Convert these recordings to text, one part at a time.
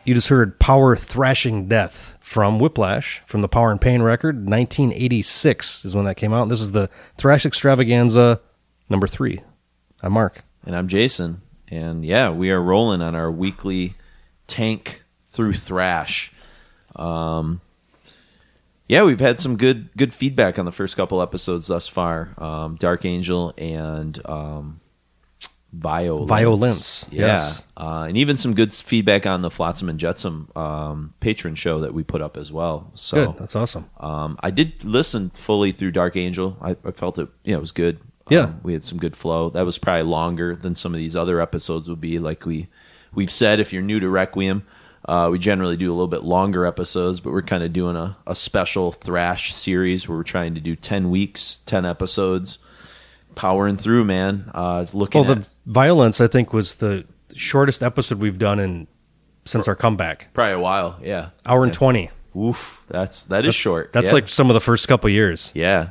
You just heard Power Thrashing Death from Whiplash, from the Power and Pain record. 1986 is when that came out. This is the Thrash Extravaganza number 3. I'm Mark. And I'm Jason. And yeah, we are rolling on our weekly tank through thrash. Yeah, we've had some good feedback on the first couple episodes thus far. Dark Angel and Violence. Yeah. Yes. And even some good feedback on the Flotsam and Jetsam patron show that we put up as well. So good. That's awesome. I did listen fully through Dark Angel. I felt it, it was good. Yeah. We had some good flow. That was probably longer than some of these other episodes would be. Like we've said, if you're new to Requiem, we generally do a little bit longer episodes, but we're kind of doing a special thrash series where we're trying to do 10 weeks, 10 episodes. Powering through, man. The Violence, I think, was the shortest episode we've done since our comeback. Probably a while, yeah. Hour and 20. Oof, that is short. That's like some of the first couple years. Yeah.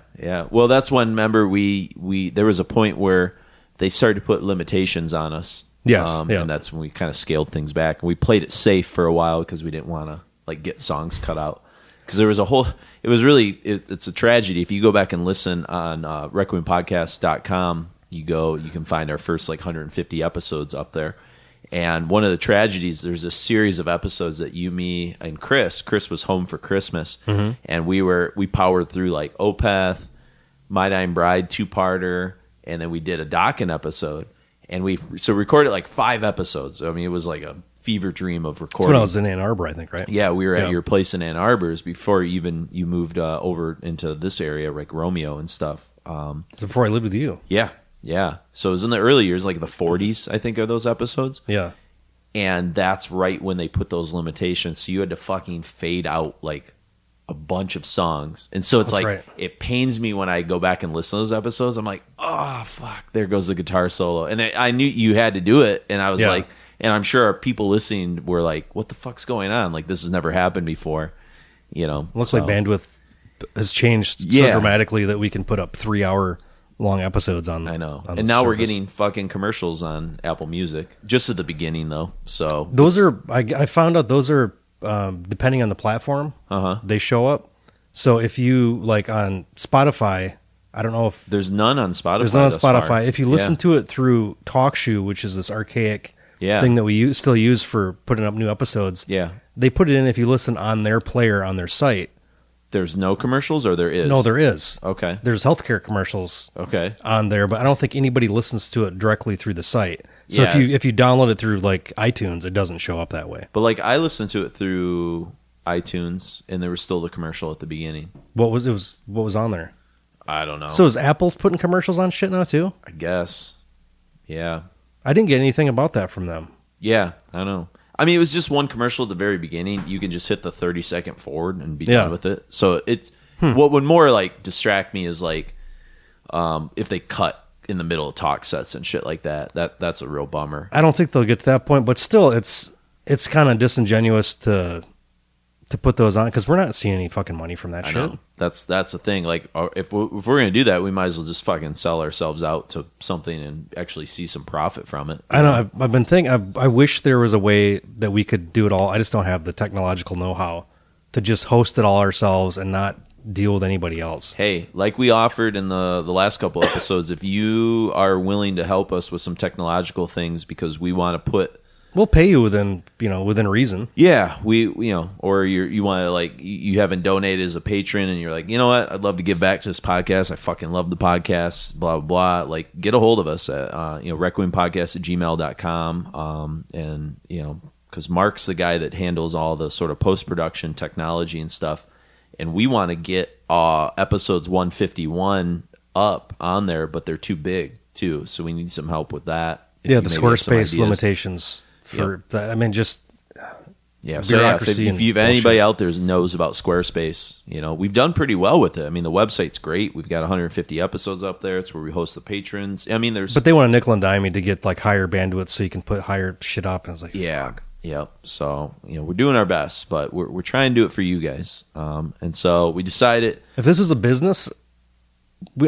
Well, that's when, remember, we there was a point where they started to put limitations on us. Yes, and that's when we kind of scaled things back. And we played it safe for a while because we didn't want to get songs cut out. Because there was a whole... It was really... It's a tragedy. If you go back and listen on RequiemPodcast.com, you can find our first 150 episodes up there. And one of the tragedies, there's a series of episodes that you, me, and Chris was home for Christmas, and we powered through Opeth, My Dying Bride 2-parter, and then we did a Dokken episode. And we recorded 5 episodes. I mean, it was like a fever dream of recording. That's when I was in Ann Arbor, I think, right? Yeah, we were at your place in Ann Arbor's before you moved over into this area, like Romeo and stuff. So before I lived with you. Yeah. So it was in the early years, like the 40s, I think, are those episodes. Yeah. And that's right when they put those limitations. So you had to fucking fade out a bunch of songs. And so it's right. It pains me when I go back and listen to those episodes. I'm like, oh, fuck, there goes the guitar solo. And I knew you had to do it. And I was like... And I'm sure our people listening were like, what the fuck's going on? This has never happened before. Looks like bandwidth has changed so dramatically that we can put up 3-hour long episodes on. I know. And now we're getting fucking commercials on Apple Music. Just at the beginning, though. So those are, I found out those are, depending on the platform, they show up. So if you, on Spotify, I don't know if... There's none on Spotify. There's none on Spotify. If you listen to it through TalkShoe, which is this archaic... thing that we still use for putting up new episodes. Yeah. They put it in if you listen on their player on their site. There's no commercials, or there is? No, there is. Okay. There's healthcare commercials on there, but I don't think anybody listens to it directly through the site. So if you download it through iTunes, it doesn't show up that way. But I listened to it through iTunes, and there was still the commercial at the beginning. What was on there? I don't know. So is Apple's putting commercials on shit now too? I guess. Yeah. I didn't get anything about that from them. Yeah, I know. I mean, it was just one commercial at the very beginning. You can just hit the 30-second forward and be done with it. So it's what would more distract me is if they cut in the middle of talk sets and shit like that. That's a real bummer. I don't think they'll get to that point, but still, it's kind of disingenuous to put those on because we're not seeing any fucking money from that shit. Know. That's the thing. If we're gonna do that, we might as well just fucking sell ourselves out to something and actually see some profit from it. I know. I've been thinking. I wish there was a way that we could do it all. I just don't have the technological know-how to just host it all ourselves and not deal with anybody else. Hey, like we offered in the last couple episodes, if you are willing to help us with some technological things because we want to put... We'll pay you within reason. Yeah, or you want to, like, you haven't donated as a patron and you're like, you know what, I'd love to give back to this podcast. I fucking love the podcast, blah, blah, blah. Like, get a hold of us at, RequiemPodcast@gmail.com. And, because Mark's the guy that handles all the sort of post-production technology and stuff. And we want to get episodes 151 up on there, but they're too big, too. So we need some help with that. Yeah, the Squarespace limitations for that. I mean, just bureaucracy. If you've anybody out there knows about Squarespace, we've done pretty well with it. I mean, the website's great. We've got 150 episodes up there. It's where we host the patrons. I mean, but they want to nickel and dime me to get like higher bandwidth so you can put higher shit up. And it's like, fuck. Yep. So we're doing our best, but we're trying to do it for you guys. And so we decided, if this was a business,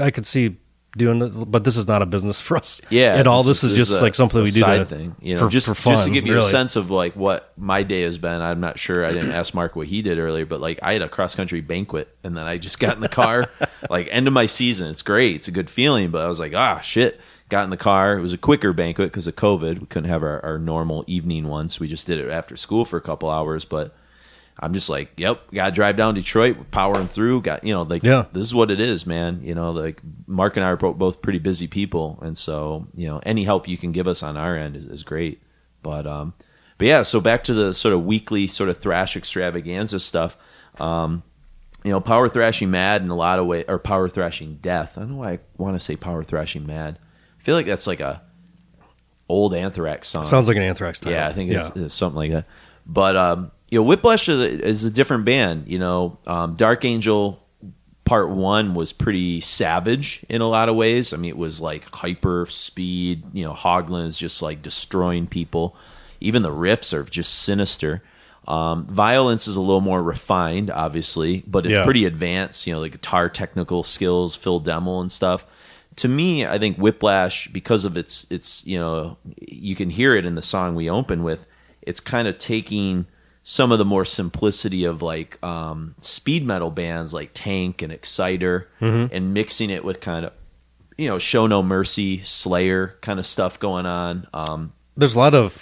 I could see doing this, but this is not a business for us at all. This is just like something we do side thing, just for fun, just to give you really a sense of like what my day has been. I'm not sure. I didn't ask Mark what he did earlier, but like I had a cross country banquet, and then I just got in the car, like end of my season. It's great. It's a good feeling, but I was like, shit. Got in the car. It was a quicker banquet because of COVID. We couldn't have our normal evening one, so we just did it after school for a couple hours. But I'm just like, yep, got to drive down Detroit. We're powering through. This is what it is, man. Like Mark and I are both pretty busy people, and so any help you can give us on our end is great. But yeah. So back to the sort of weekly sort of thrash extravaganza stuff. Power Thrashing Mad in a lot of ways, or Power Thrashing Death. I don't know why I want to say Power Thrashing Mad. I feel like that's like a old Anthrax song. Sounds like an Anthrax title. Yeah, I think it's something like that. But Whiplash is a different band. Dark Angel Part 1 was pretty savage in a lot of ways. I mean, it was like hyper speed. Hoglin's just like destroying people. Even the riffs are just sinister. Violence is a little more refined, obviously, but it's pretty advanced. The guitar technical skills, Phil Demmel and stuff. To me, I think Whiplash, because of its you can hear it in the song we open with, it's kind of taking some of the more simplicity of like speed metal bands like Tank and Exciter and mixing it with kind of, Show No Mercy, Slayer kind of stuff going on. There's a lot of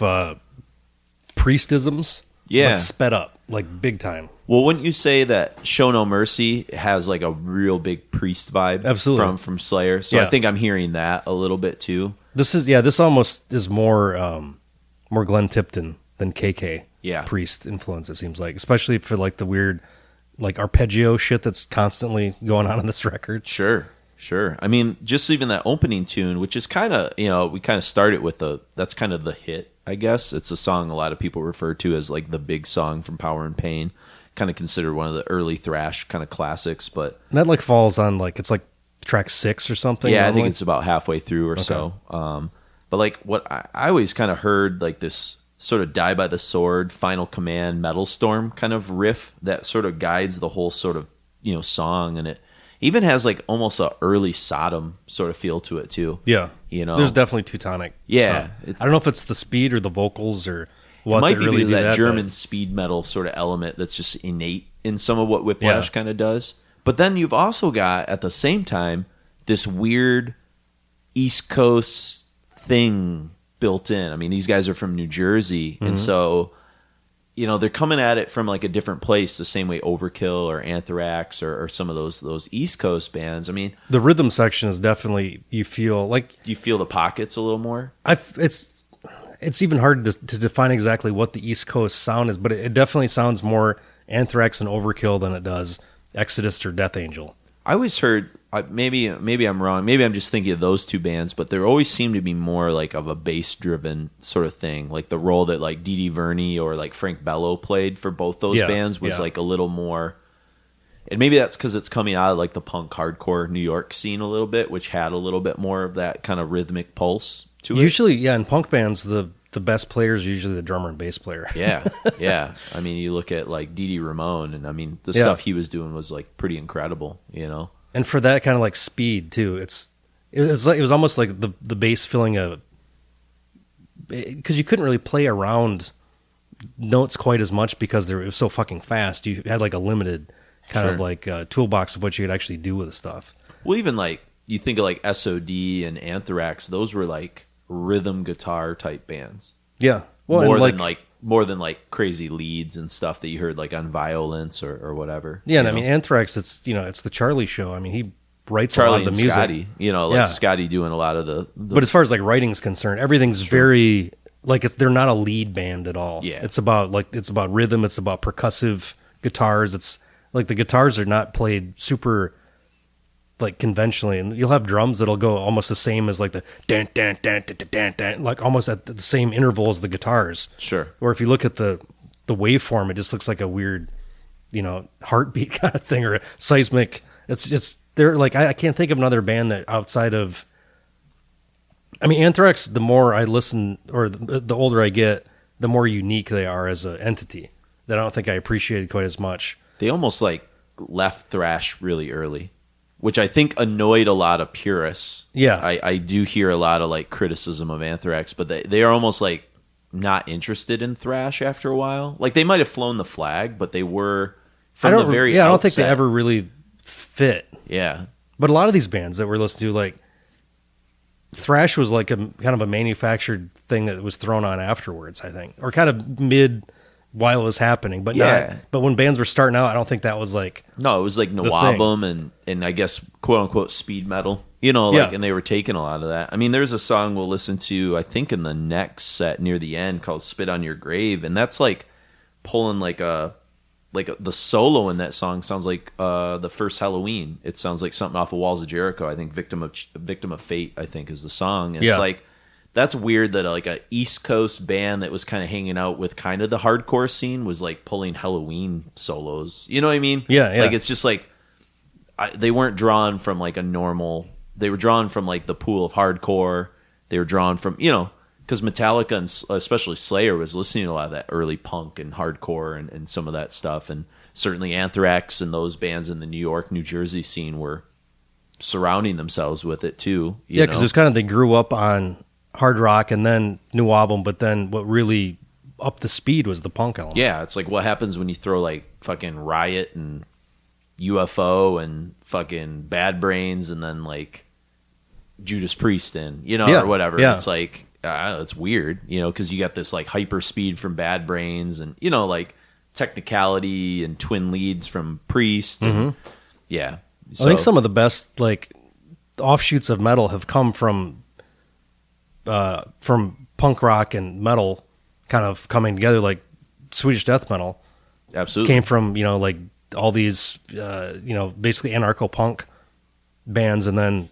priestisms. Yeah. But sped up, like big time. Well, wouldn't you say that Show No Mercy has like a real big priest vibe? Absolutely. From Slayer. So I think I'm hearing that a little bit too. This almost is more Glenn Tipton than KK. Yeah. Priest influence, it seems like, especially for like the weird like arpeggio shit that's constantly going on this record. Sure. I mean, just even that opening tune, which is kind of, we kind of started with that's kind of the hit, I guess. It's a song a lot of people refer to as like the big song from Power and Pain. Kind of considered one of the early thrash kind of classics, but that like falls on like, it's like track 6 or something. Yeah, normally? I think it's about halfway through or so. But like what I always kind of heard like this sort of Die by the Sword, Final Command, Metal Storm kind of riff that sort of guides the whole sort of, song, and it even has like almost a early Sodom sort of feel to it too. Yeah. There's definitely Teutonic. Yeah. Stuff. I don't know if it's the speed or the vocals or what. It might be really that German speed metal sort of element that's just innate in some of what Whiplash kind of does. But then you've also got, at the same time, this weird East Coast thing built in. I mean, these guys are from New Jersey, and so they're coming at it from like a different place, the same way Overkill or Anthrax or some of those East Coast bands. I mean, the rhythm section is definitely, you feel like... Do you feel the pockets a little more? It's even hard to define exactly what the East Coast sound is, but it definitely sounds more Anthrax and Overkill than it does Exodus or Death Angel. I always heard, maybe I'm wrong, maybe I'm just thinking of those two bands, but there always seemed to be more like of a bass-driven sort of thing, like the role that like Dee Dee Verney or like Frank Bello played for both those bands was like a little more, and maybe that's because it's coming out of like the punk hardcore New York scene a little bit, which had a little bit more of that kind of rhythmic pulse to it. Usually, in punk bands, the best player is usually the drummer and bass player. Yeah. I mean, you look at like Dee Dee Ramone, and I mean, the stuff he was doing was like pretty incredible, And for that kind of like speed too, it was almost like the bass filling because you couldn't really play around notes quite as much because it was so fucking fast. You had like a limited kind of like a toolbox of what you could actually do with the stuff. Well, even like you think of like SOD and Anthrax, those were like rhythm guitar type bands. Yeah. Well, more than like crazy leads and stuff that you heard like on Violence or whatever. Yeah, and I mean Anthrax, it's it's the Charlie show. I mean, he writes Charlie a lot of the and music. Scotty, Scotty doing a lot of the But as far as like writing's concerned, everything's very like they're not a lead band at all. Yeah. It's about rhythm, it's about percussive guitars. It's like the guitars are not played super like conventionally, and you'll have drums that'll go almost the same as like the dan dan dan dan dan dan, like almost at the same interval as the guitars. Sure. Or if you look at the waveform, it just looks like a weird, heartbeat kind of thing or a seismic. It's just they're like I can't think of another band that outside of. I mean, Anthrax. The more I listen, or the older I get, the more unique they are as an entity. That I don't think I appreciated quite as much. They almost like left thrash really early, which I think annoyed a lot of purists. Yeah. I do hear a lot of like criticism of Anthrax, but they are almost like not interested in thrash after a while. Like they might have flown the flag, but they were from the very outset. I don't think they ever really fit. Yeah. But a lot of these bands that we're listening to, like thrash was like a kind of a manufactured thing that was thrown on afterwards, I think. Or kind of mid while it was happening, but but when bands were starting out, I don't think that was like it was like Nawabum and I guess quote unquote speed metal, and they were taking a lot of that. I mean, there's a song we'll listen to, I think in the next set near the end called "Spit on Your Grave," and that's like pulling the solo in that song sounds like the first Halloween. It sounds like something off of Walls of Jericho. I think "Victim of Fate" I think is the song. And it's like. That's weird that like a East Coast band that was kind of hanging out with kind of the hardcore scene was like pulling Halloween solos. You know what I mean? Yeah. Like it's just like they weren't drawn from like a normal. They were drawn from like the pool of hardcore. They were drawn from because Metallica and especially Slayer was listening to a lot of that early punk and hardcore and some of that stuff, and certainly Anthrax and those bands in the New York, New Jersey scene were surrounding themselves with it too. Yeah, because it's kind of they grew up on hard rock and then new album, but then what really upped the speed was the punk element. Yeah, it's like what happens when you throw like fucking Riot and UFO and fucking Bad Brains and then like Judas Priest in, or whatever. Yeah. It's like it's weird, because you got this like hyper speed from Bad Brains and like technicality and twin leads from Priest. And, yeah, I think some of the best like offshoots of metal have come from punk rock and metal kind of coming together, like Swedish death metal. Absolutely. Came from, like all these, basically anarcho-punk bands, and then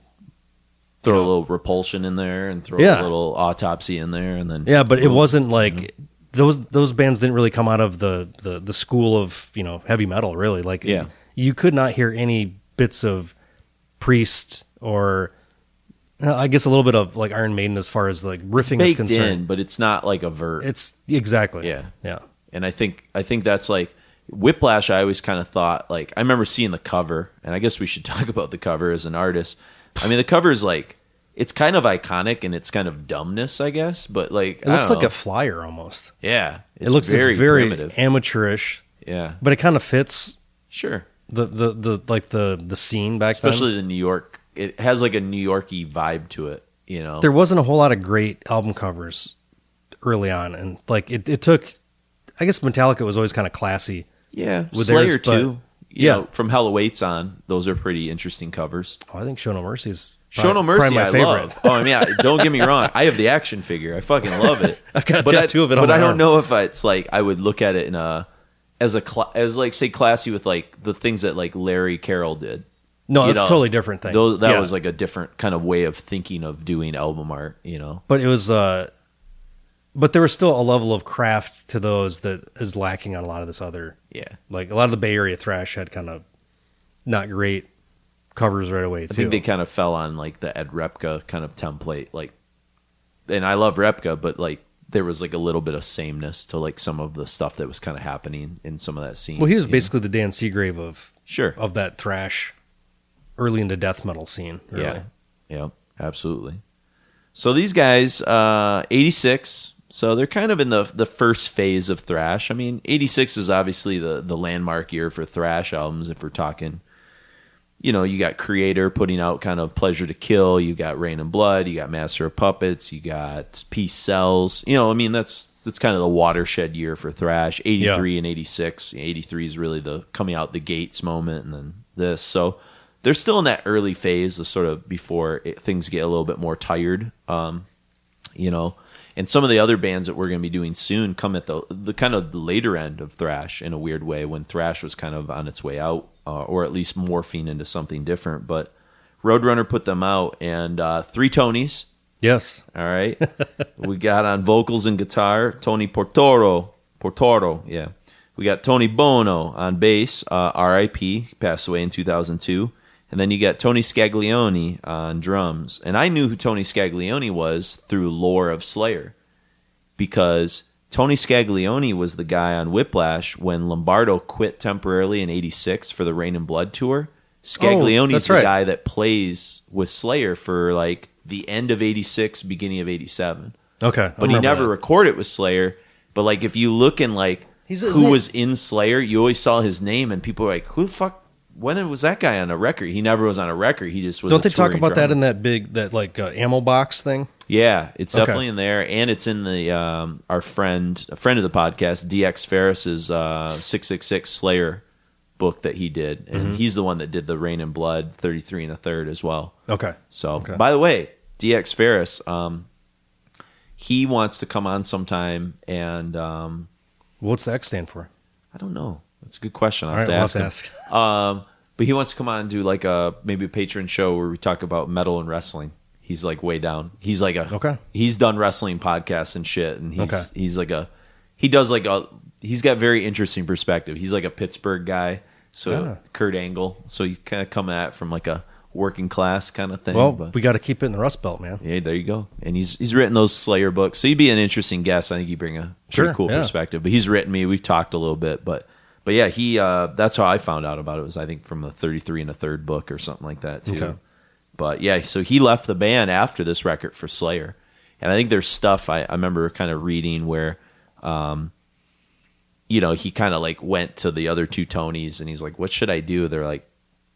throw a little Repulsion in there and throw a little Autopsy in there, and then but it wasn't like those bands didn't really come out of the school of heavy metal, really. Like you could not hear any bits of Priest or I guess a little bit of like Iron Maiden as far as like riffing is concerned, but it's not like overt. It's exactly yeah. And I think that's like Whiplash. I always kind of thought like I remember seeing the cover, and I guess we should talk about the cover as an artist. I mean, the cover is like it's kind of iconic and it's kind of dumbness, I guess, but like it looks like a flyer almost. Yeah, it looks very primitive, amateurish. Yeah, but it kind of fits. Sure. The scene back especially then. the New York. It has like a New York-y vibe to it, There wasn't a whole lot of great album covers early on, and like it took. I guess Metallica was always kind of classy. Yeah, with Slayer theirs, too. You know, from Hell Awaits on, those are pretty interesting covers. Oh, I think Show No Mercy is Show No Mercy. my favorite. Love. Oh, I mean, don't get me wrong. I have the action figure. I fucking love it. I've got a tattoo of it on but my I don't arm. know if it's like I would look at it in as like say classy with like the things that like Larry Carroll did. No, it's a totally different thing. That was like a different kind of way of thinking of doing album art, But it was, but there was still a level of craft to those that is lacking on a lot of this other. Yeah. Like a lot of the Bay Area thrash had kind of not great covers right away, too. I think they kind of fell on like the Ed Repka kind of template. Like, and I love Repka, but like there was like a little bit of sameness to like some of the stuff that was kind of happening in some of that scene. Well, he was basically the Dan Seagrave of that thrash early into death metal scene. Really. Yeah, absolutely. So these guys, 86, So they're kind of in the first phase of thrash. I mean, 86 is obviously the landmark year for thrash albums. If we're talking, you got Creator putting out kind of Pleasure to Kill. You got Rain and Blood. You got Master of Puppets. You got Peace Sells. I mean, that's kind of the watershed year for thrash. 83 and 86. 83 is really the coming out the gates moment, and then this. So they're still in that early phase, the sort of before things get a little bit more tired. And some of the other bands that we're going to be doing soon come at the kind of the later end of thrash in a weird way, when thrash was kind of on its way out, or at least morphing into something different. But Roadrunner put them out, and 3 Tonys. Yes. All right. We got on vocals and guitar, Tony Portoro, yeah. We got Tony Bono on bass, R.I.P., passed away in 2002. And then you got Tony Scaglione on drums. And I knew who Tony Scaglione was through lore of Slayer, because Tony Scaglione was the guy on Whiplash when Lombardo quit temporarily in 86 for the Rain and Blood tour. Scaglione's the guy that plays with Slayer for like the end of 86, beginning of 87. Okay. But he never recorded with Slayer. But like if you look in like who was in Slayer, you always saw his name and people were like, who the fuck? When was that guy on a record? He never was on a record. He just was. Don't they talk about that in that big ammo box thing? Yeah, it's definitely in there, and it's in the a friend of the podcast, DX Ferris's 666 Slayer book that he did, and he's the one that did the Rain and Blood 33 and a third as well. Okay. So, by the way, DX Ferris, he wants to come on sometime, and what's the X stand for? I don't know. That's a good question. I'll have to ask him. But he wants to come on and do like maybe a patron show where we talk about metal and wrestling. He's like way down. He's like he's done wrestling podcasts and shit, and he's got very interesting perspective. He's like a Pittsburgh guy, so Kurt Angle. So you kind of come at it from like a working class kind of thing. Well, we got to keep it in the Rust Belt, man. Yeah, there you go. And he's written those Slayer books, so he'd be an interesting guest. I think he'd bring a pretty cool perspective. But he's written me. We've talked a little bit, but yeah, he that's how I found out about it, was I think from the 33 and a third book or something like that too. Okay. But yeah, so he left the band after this record for Slayer. And I think there's stuff I remember kind of reading where he kind of like went to the other 2 Tonys and he's like, what should I do? They're like,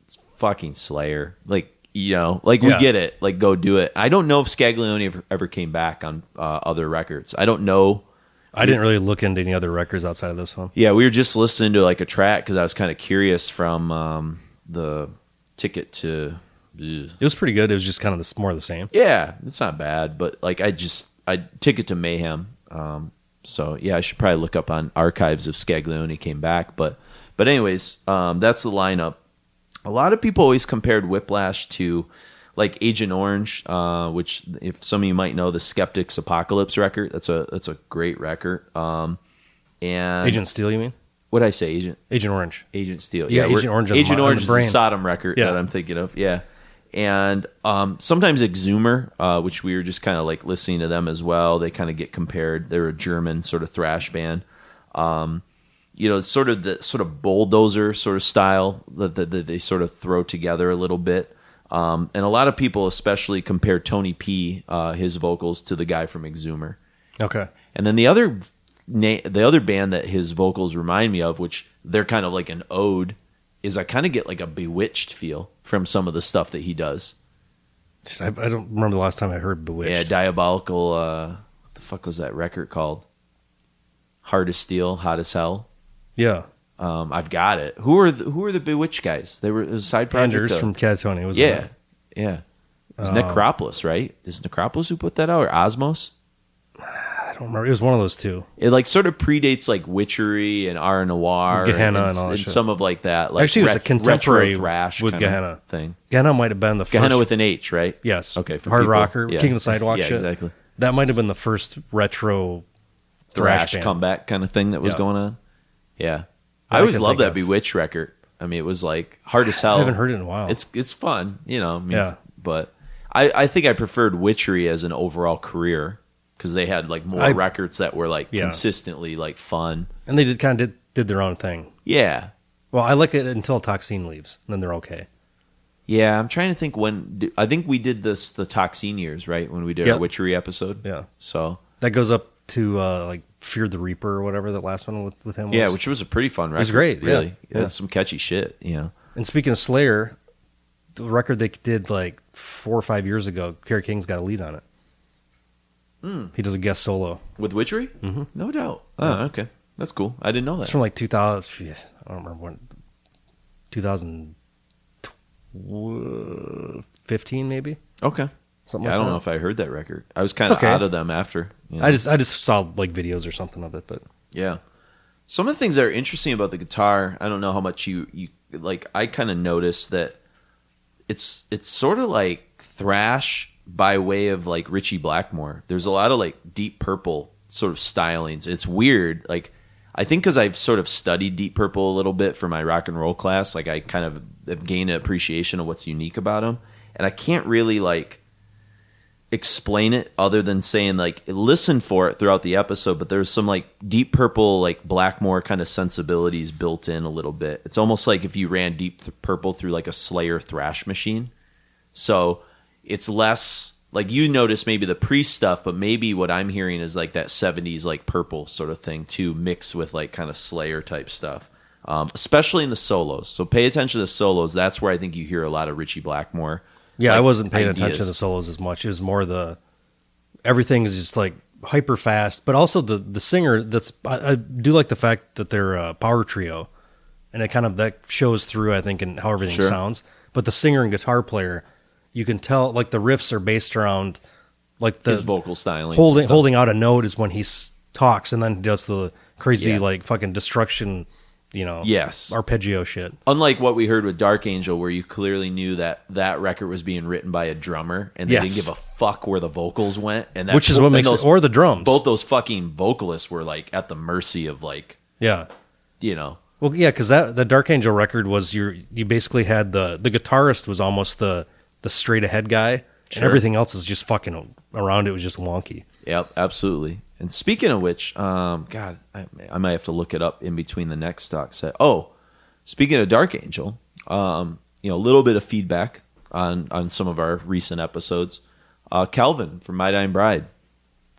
it's fucking Slayer. Like, we get it. Like, go do it. I don't know if Scaglione ever came back on other records. I don't know. I didn't really look into any other records outside of this one. Yeah, we were just listening to like a track because I was kind of curious from the Ticket to... It was pretty good. It was just kind of more of the same. Yeah, it's not bad, but like I Ticket to Mayhem. So yeah, I should probably look up on archives if Scaglione came back. But anyways, that's the lineup. A lot of people always compared Whiplash to like Agent Orange, which if some of you might know, the Skeptics Apocalypse record. That's a great record. And Agent Steel, you mean? What did I say? Agent Orange. Agent Steel. Yeah, Agent Orange. Agent Orange is the Sodom record that I'm thinking of. Yeah. And sometimes Exhumer, which we were just kind of like listening to them as well. They kind of get compared. They're a German sort of thrash band. Sort of the bulldozer sort of style that they sort of throw together a little bit. And a lot of people especially compare Tony P, his vocals, to the guy from Exhumer. Okay. And then the other band that his vocals remind me of, which they're kind of like an ode, is I kind of get like a Bewitched feel from some of the stuff that he does. I don't remember the last time I heard Bewitched. Yeah, Diabolical, what the fuck was that record called? Hard as Steel, Hot as Hell. Yeah. I've got it. Who are the Bewitched guys? It was a side project. Anders from Catatonia. Was yeah. It was Necropolis, right? Is Necropolis who put that out, or Osmos? I don't remember. It was one of those two. It like sort of predates like Witchery and R Noir, Gehenna and all that and shit. Some of like that. Like actually, it was a contemporary thrash with Gehenna thing. Gehenna might have been the first. Gehenna with an H, right? Yes. Okay. Hard Rocker, King of the Sidewalk. Yeah, shit. Exactly. That might have been the first retro thrash comeback kind of thing that was going on. Yeah. I always loved that Bewitched record. I mean, it was like hard as hell. I haven't heard it in a while. It's fun, But I think I preferred Witchery as an overall career because they had like more records that were like consistently like fun, and they did their own thing. Yeah. Well, I like it until Toxine leaves, and then they're okay. Yeah, I'm trying to think I think we did the Toxine years, right? When we did our Witchery episode. Yeah. So that goes up to like Fear the Reaper or whatever that last one with him was. Yeah, which was a pretty fun record. It was great, really. Yeah. It's some catchy shit, you know. And speaking of Slayer, the record they did like 4 or 5 years ago, Kerry King's got a lead on it. He does a guest solo. With Witchery? Mm-hmm. No doubt. Oh, okay. That's cool. I didn't know that. It's from like 2000, I don't remember when, 2015 maybe? Okay. Something I like don't that. know if I heard that record. I was kind of out of them after. You know? I just saw like videos or something of it, but yeah. Some of the things that are interesting about the guitar, I don't know how much you like. I kind of noticed that it's sort of like thrash by way of like Ritchie Blackmore. There's a lot of like Deep Purple sort of stylings. It's weird. Like I think because I've sort of studied Deep Purple a little bit for my rock and roll class, like I kind of have gained an appreciation of what's unique about them, and I can't really like explain it other than saying like listen for it throughout the episode, but there's some like Deep Purple, like Blackmore kind of sensibilities built in a little bit. It's almost like if you ran Deep Purple through like a Slayer thrash machine. So it's less like you notice maybe the Priest stuff, but maybe what I'm hearing is like that 70s like Purple sort of thing too, mixed with like kind of Slayer type stuff, especially in the solos. So pay attention to the solos. That's where I think you hear a lot of Ritchie Blackmore. yeah, like, I wasn't paying ideas. attention to the solos as much. It was more everything is just like hyper fast, but also the singer. I do like the fact that they're a power trio, and it kind of that shows through I think in how everything Sure. sounds. But the singer and guitar player, you can tell like the riffs are based around like the His vocal styling. holding out a note is when he talks, and then he does the crazy like fucking destruction, Yes. arpeggio shit. Unlike what we heard with Dark Angel, where you clearly knew that record was being written by a drummer, and they Yes. didn't give a fuck where the vocals went, and Which is what makes it, or the drums. Both those fucking vocalists were like at the mercy of like, Yeah. Well, yeah, because the Dark Angel record was you basically had the guitarist was almost the straight ahead guy, Sure. and everything else is just fucking around it was just wonky. Yep, absolutely. And speaking of which, God, I might have to look it up in between the next stock set. Oh, speaking of Dark Angel, a little bit of feedback on some of our recent episodes. Calvin from My Dying Bride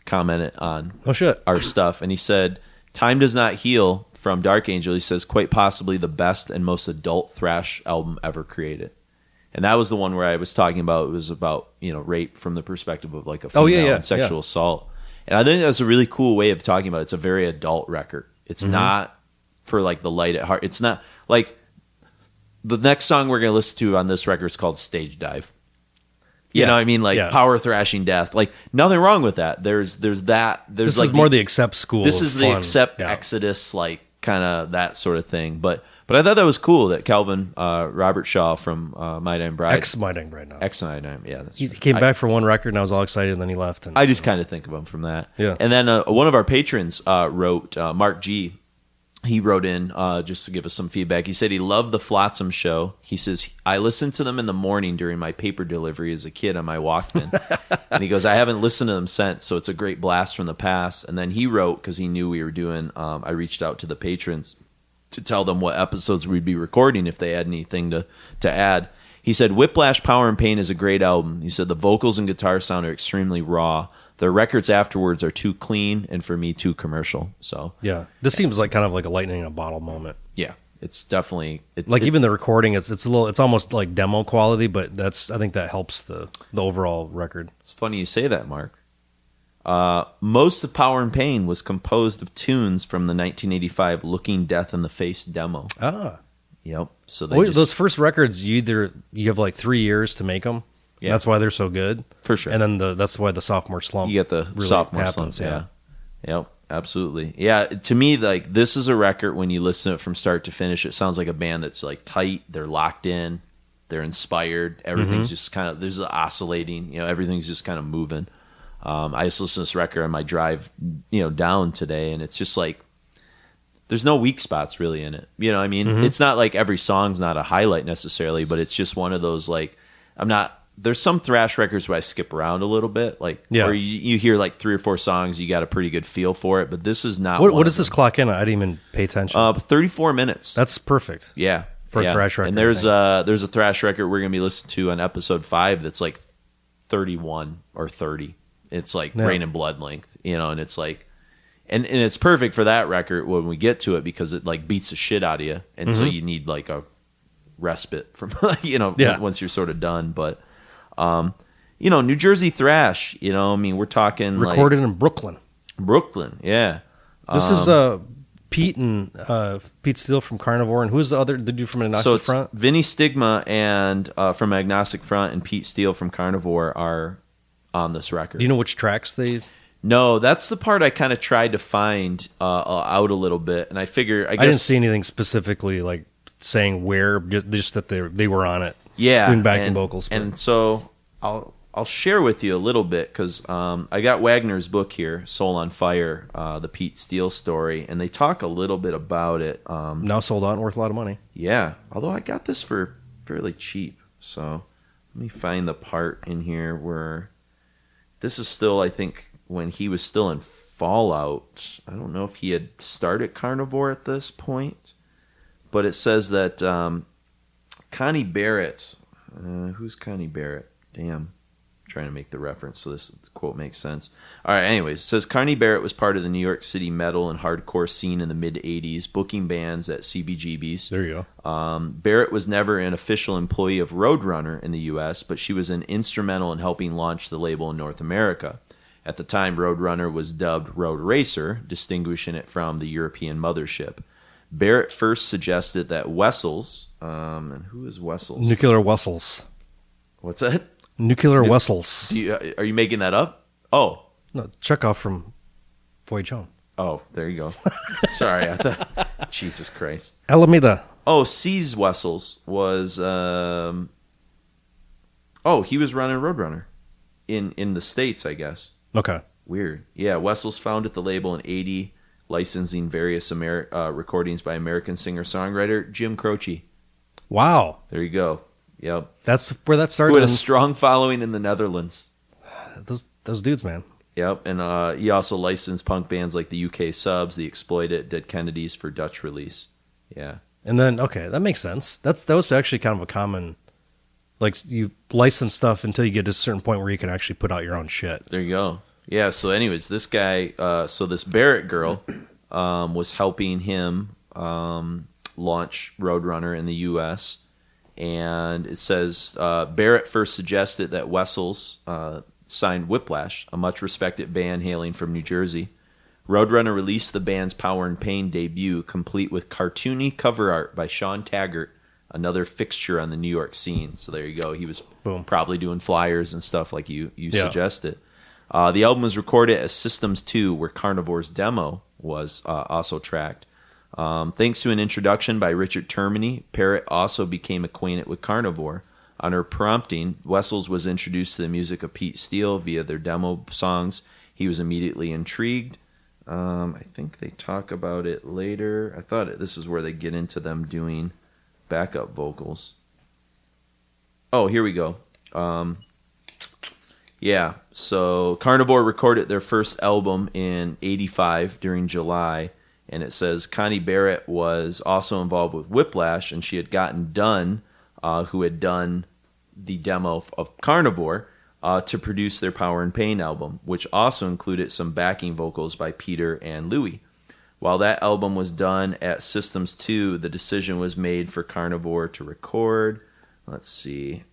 commented on Oh shit. our stuff, and he said, "Time Does Not Heal" from Dark Angel. He says, "Quite possibly the best and most adult thrash album ever created." And that was the one where I was talking about. It was about rape from the perspective of like a female and sexual assault. And I think that's a really cool way of talking about it. It's a very adult record. It's not for like the light at heart. It's not like the next song we're going to listen to on this record is called Stage Dive. You know what I mean? Like Power Thrashing Death. Like nothing wrong with that. There's that. There's This like is more the Accept school. This is the fun. Accept Exodus, like kind of that sort of thing. But I thought that was cool that Calvin Robert Shaw from My Dying Bride. My Dying Bride now. My Dying, yeah. That's He true. came back for one record and I was all excited, and then he left. And I just kind of think of him from that. Yeah. And then one of our patrons wrote, Mark G. He wrote in just to give us some feedback. He said he loved the Flotsam show. He says, "I listened to them in the morning during my paper delivery as a kid on my Walkman." And he goes, "I haven't listened to them since, so it's a great blast from the past." And then he wrote, because he knew we were doing, I reached out to the patrons to tell them what episodes we'd be recording if they had anything to add. He said, "Whiplash, Power and Pain is a great album." He said, "The vocals and guitar sound are extremely raw. Their records afterwards are too clean and for me too commercial." So yeah, this seems like kind of like a lightning in a bottle moment. yeah, it's definitely even the recording. It's almost like demo quality, but I think that helps the overall record. It's funny you say that, Mark. Most of Power and Pain was composed of tunes from the 1985 Looking Death in the Face demo. Ah, Yep. So those first records, you have like 3 years to make them. Yeah, that's why they're so good for sure. And then that's why the sophomore slump. You get the really sophomore happens, slump. Yeah. Yep. Absolutely. Yeah. To me, like this is a record when you listen to it from start to finish, it sounds like a band that's like tight. They're locked in. They're inspired. Everything's just kind of there's oscillating. Everything's just kind of moving. I just listened to this record on my drive, down today, and it's just like there's no weak spots really in it. You know what I mean? It's not like every song's not a highlight necessarily, but it's just one of those like there's some thrash records where I skip around a little bit, like where you hear like 3 or 4 songs, you got a pretty good feel for it, but this is not. What does this clock in? I didn't even pay attention. 34 minutes. That's perfect. Yeah. For a thrash record. And there's a thrash record we're going to be listening to on episode 5 that's like 31 or 30. It's like Rain and Blood length, and it's like and it's perfect for that record when we get to it because it like beats the shit out of you, and so you need like a respite from once you're sort of done. But New Jersey thrash. I mean, we're talking recorded in Brooklyn. Brooklyn, yeah. This is Pete and Pete Steele from Carnivore, and who's the dude from Agnostic Front? Vinny Stigma and from Agnostic Front and Pete Steele from Carnivore are on this record. Do you know which tracks they? No, that's the part I kind of tried to find out a little bit, and I figure I didn't see anything specifically like saying where, just that they were on it. Yeah, doing backing vocals. And so I'll share with you a little bit because I got Wagner's book here, Soul on Fire, the Pete Steele story, and they talk a little bit about it. Now sold out and worth a lot of money. Yeah, although I got this for fairly cheap. So let me find the part in here where this is still, I think, when he was still in Fallout. I don't know if he had started Carnivore at this point, but it says that Connie Barrett, who's Connie Barrett? Damn. Trying to make the reference so this quote makes sense. All right, anyways, it says Connie Barrett was part of the New York City metal and hardcore scene in the mid-'80s, booking bands at CBGB's. There you go. Barrett was never an official employee of Roadrunner in the U.S., but she was instrumental in helping launch the label in North America. At the time, Roadrunner was dubbed Road Racer, distinguishing it from the European mothership. Barrett first suggested that Wessels, and who is Wessels? Nuclear Wessels. What's that? Nuclear Wessels. Are you making that up? Oh. No, Chekhov from Voyage Home. Oh, there you go. Sorry, I thought. Jesus Christ. Alameda. Oh, C's Wessels was. He was running Roadrunner in the States, I guess. Okay. Weird. Yeah, Wessels founded the label in '80, licensing various recordings by American singer-songwriter Jim Croce. Wow. There you go. Yep. That's where that started. Who had a strong following in the Netherlands. Those dudes, man. Yep, and he also licensed punk bands like the UK Subs, The Exploited, Dead Kennedys for Dutch release. Yeah. And then, okay, that makes sense. That was actually kind of a common, like, you license stuff until you get to a certain point where you can actually put out your own shit. There you go. Yeah, so anyways, this guy, this Barrett girl was helping him launch Roadrunner in the U.S., and it says Barrett first suggested that Wessels signed Whiplash, a much-respected band hailing from New Jersey. Roadrunner released the band's Power and Pain debut, complete with cartoony cover art by Sean Taggart, another fixture on the New York scene. So there you go. He was probably doing flyers and stuff like you suggested. The album was recorded at Systems 2, where Carnivore's demo was also tracked. Thanks to an introduction by Richard Termini, Parrott also became acquainted with Carnivore. On her prompting, Wessels was introduced to the music of Pete Steele via their demo songs. He was immediately intrigued. I think they talk about it later. I thought this is where they get into them doing backup vocals. Oh, here we go. Yeah, so Carnivore recorded their first album in '85 during July. And it says Connie Barrett was also involved with Whiplash, and she had gotten Dunn, who had done the demo of Carnivore, to produce their Power and Pain album, which also included some backing vocals by Peter and Louie. While that album was done at Systems 2, the decision was made for Carnivore to record. Let's see.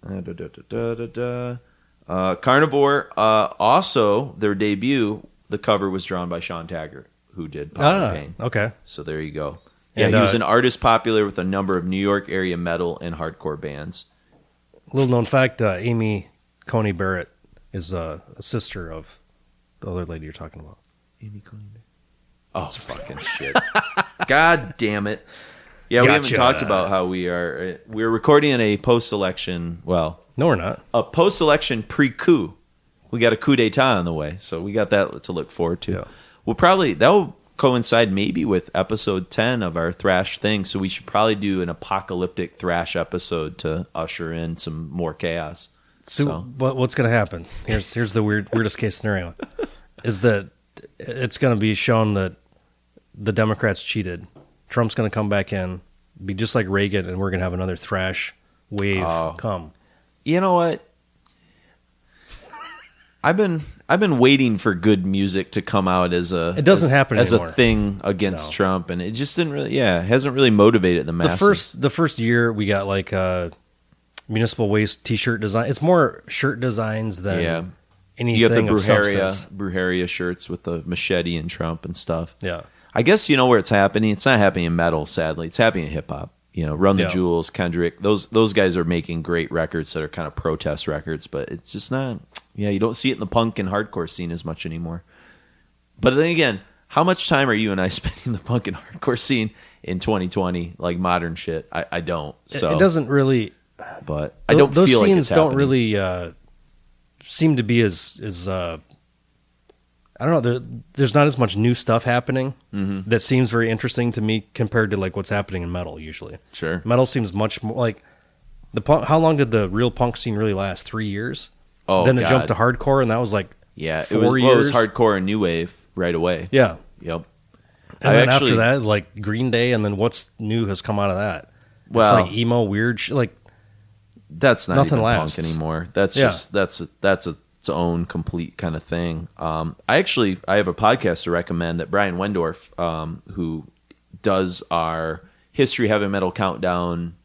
Carnivore, also, their debut, the cover was drawn by Sean Taggart, who did Power and Pain. Okay. So there you go. Yeah, And, he was an artist popular with a number of New York area metal and hardcore bands. Little known fact, Amy Coney Barrett is a sister of the other lady you're talking about. Amy Coney Barrett. Oh, fucking shit. God damn it. Yeah, we haven't talked about how we're recording in a post-election, No, we're not. A post-election pre-coup. We got a coup d'etat on the way, so we got that to look forward to. Yeah. That'll coincide maybe with episode 10 of our Thrash thing, so we should probably do an apocalyptic Thrash episode to usher in some more chaos. So what's going to happen? Here's the weirdest case scenario, is that it's going to be shown that the Democrats cheated. Trump's going to come back in, be just like Reagan, and we're going to have another Thrash wave come. You know what? I've been waiting for good music to come out as a it doesn't happen as anymore. A thing against Trump, and it just didn't really hasn't really motivated the masses. The first year we got like municipal waste T-shirt design. It's more shirt designs than anything. You got the of substance. Brujeria shirts with the machete and Trump and stuff. Yeah, I guess you know where it's happening. It's not happening in metal, sadly. It's happening in hip hop. You know, Run the Jewels, Kendrick. Those guys are making great records that are kind of protest records, but it's just not. Yeah, you don't see it in the punk and hardcore scene as much anymore. But then again, how much time are you and I spending in the punk and hardcore scene in 2020, like modern shit? I don't. So it doesn't really. But I don't those feel like scenes it's don't happening. really seem to be as I don't know. There's not as much new stuff happening that seems very interesting to me compared to like what's happening in metal usually. Sure, metal seems much more like the punk. How long did the real punk scene really last? 3 years. Oh, then it jumped to hardcore, and that was like 4 years. Well, it was hardcore and new wave right away. Yeah. Yep. And then after that, like Green Day, and then what's new has come out of that. Well, it's like emo weird like that's not nothing even lasts. punk anymore. That's just that's its own complete kind of thing. I have a podcast to recommend that Brian Wendorf, who does our History Heavy Metal Countdown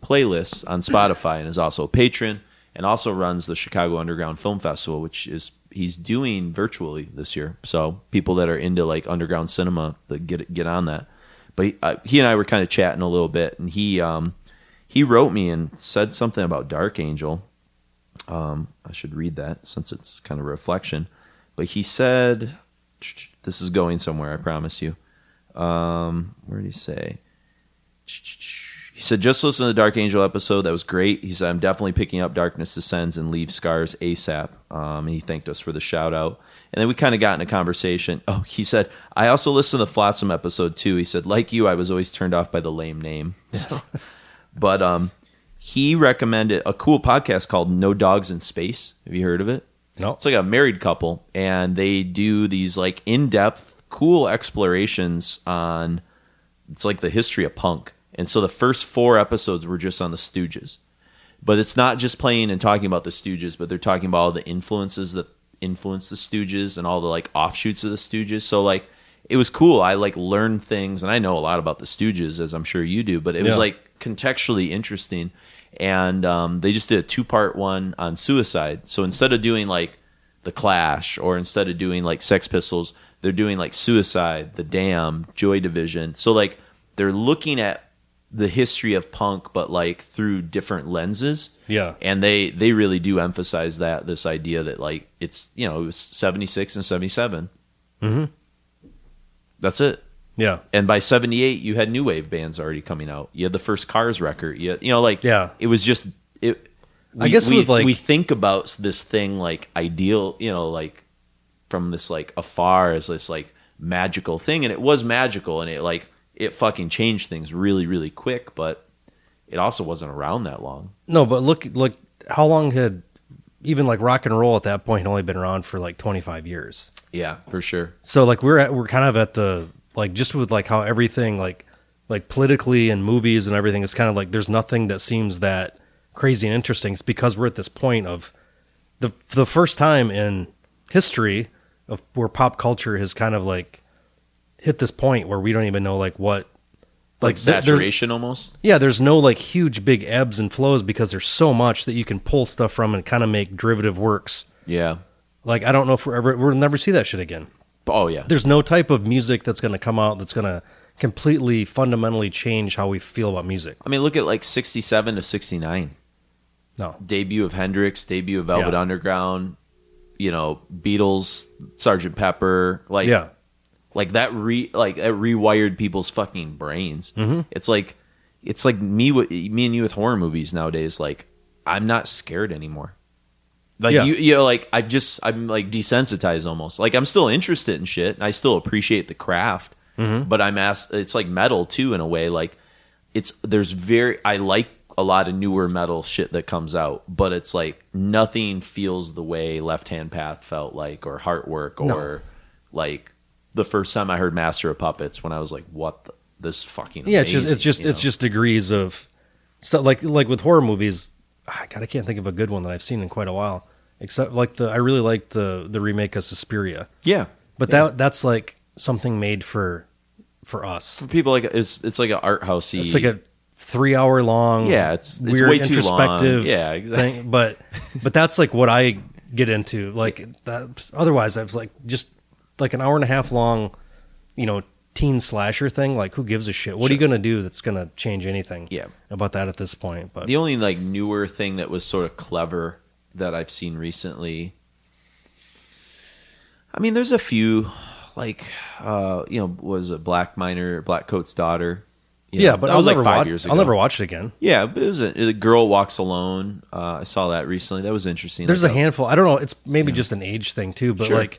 playlists on Spotify and is also a patron and also runs the Chicago Underground Film Festival, which he's doing virtually this year. So people that are into like underground cinema, that get on that. But he and I were kind of chatting a little bit, and he wrote me and said something about Dark Angel. I should read that since it's kind of a reflection. But he said, this is going somewhere, I promise you. Where did he say? He said, just listen to the Dark Angel episode. That was great. He said, I'm definitely picking up Darkness Descends and Leave Scars ASAP. And he thanked us for the shout out. And then we kind of got in a conversation. Oh, he said, I also listened to the Flotsam episode too. He said, like you, I was always turned off by the lame name. So, but he recommended a cool podcast called No Dogs in Space. Have you heard of it? No. It's like a married couple, and they do these like in-depth, cool explorations on, it's like the history of punk. And so the first 4 episodes were just on the Stooges. But it's not just playing and talking about the Stooges, but they're talking about all the influences that influenced the Stooges and all the like offshoots of the Stooges. So like it was cool. I like learned things, and I know a lot about the Stooges, as I'm sure you do, but it was like contextually interesting. And they just did a 2-part one on suicide. So instead of doing like the Clash, or instead of doing like Sex Pistols, they're doing like Suicide, The Damned, Joy Division. So like they're looking at the history of punk, but like through different lenses. Yeah. And they really do emphasize this idea that like it's, it was 76 and 77. Mm-hmm. That's it. Yeah. And by 78, you had new wave bands already coming out. You had the first Cars record. It was just it. I guess we think about this thing like ideal, like from this like afar as this like magical thing, and it was magical, and it fucking changed things really, really quick, but it also wasn't around that long. No, but look how long had even like rock and roll at that point only been around for like 25 years. Yeah, for sure. So like we're kind of at the like just with like how everything like politically and movies and everything is kind of like there's nothing that seems that crazy and interesting. It's because we're at this point of the first time in history of where pop culture has kind of like hit this point where we don't even know like what like saturation almost. Yeah, there's no like huge big ebbs and flows because there's so much that you can pull stuff from and kind of make derivative works. Yeah. Like I don't know if we'll never see that shit again. Oh yeah. There's no type of music that's going to come out that's going to completely fundamentally change how we feel about music. I mean, look at like 67 to 69. No. Debut of Hendrix, debut of Velvet Underground, Beatles, Sgt. Pepper, like that rewired people's fucking brains. Mm-hmm. It's like me and you with horror movies nowadays. Like I'm not scared anymore. Like I'm like desensitized almost. Like I'm still interested in shit, and I still appreciate the craft. Mm-hmm. But it's like metal too in a way. Like I like a lot of newer metal shit that comes out, but it's like nothing feels the way Left Hand Path felt like, or Heartwork, or like the first time I heard Master of Puppets when I was like, what this fucking amazing, it's just degrees of so like with horror movies. God, I can't think of a good one that I've seen in quite a while. Except like I really like the remake of Suspiria. Yeah, But that's like something made for us. for people like it's like an art housey. It's like a 3 hour long. Yeah, it's weird way too long. introspective. Yeah, exactly. Thing. But that's like what I get into. Like that. Otherwise, I was like just like an hour and a half long, teen slasher thing. Like, who gives a shit? What are you gonna do that's gonna change anything? Yeah. About that at this point. But The only like newer thing that was sort of clever that I've seen recently, I mean, there's a few like was a Black Coat's Daughter. Yeah, but that was I'll like never 5 years ago. I'll never watch it again. Yeah, but it was a girl walks alone. I saw that recently. That was interesting. There's Like a handful. I don't know. It's maybe just an age thing too, but Sure. like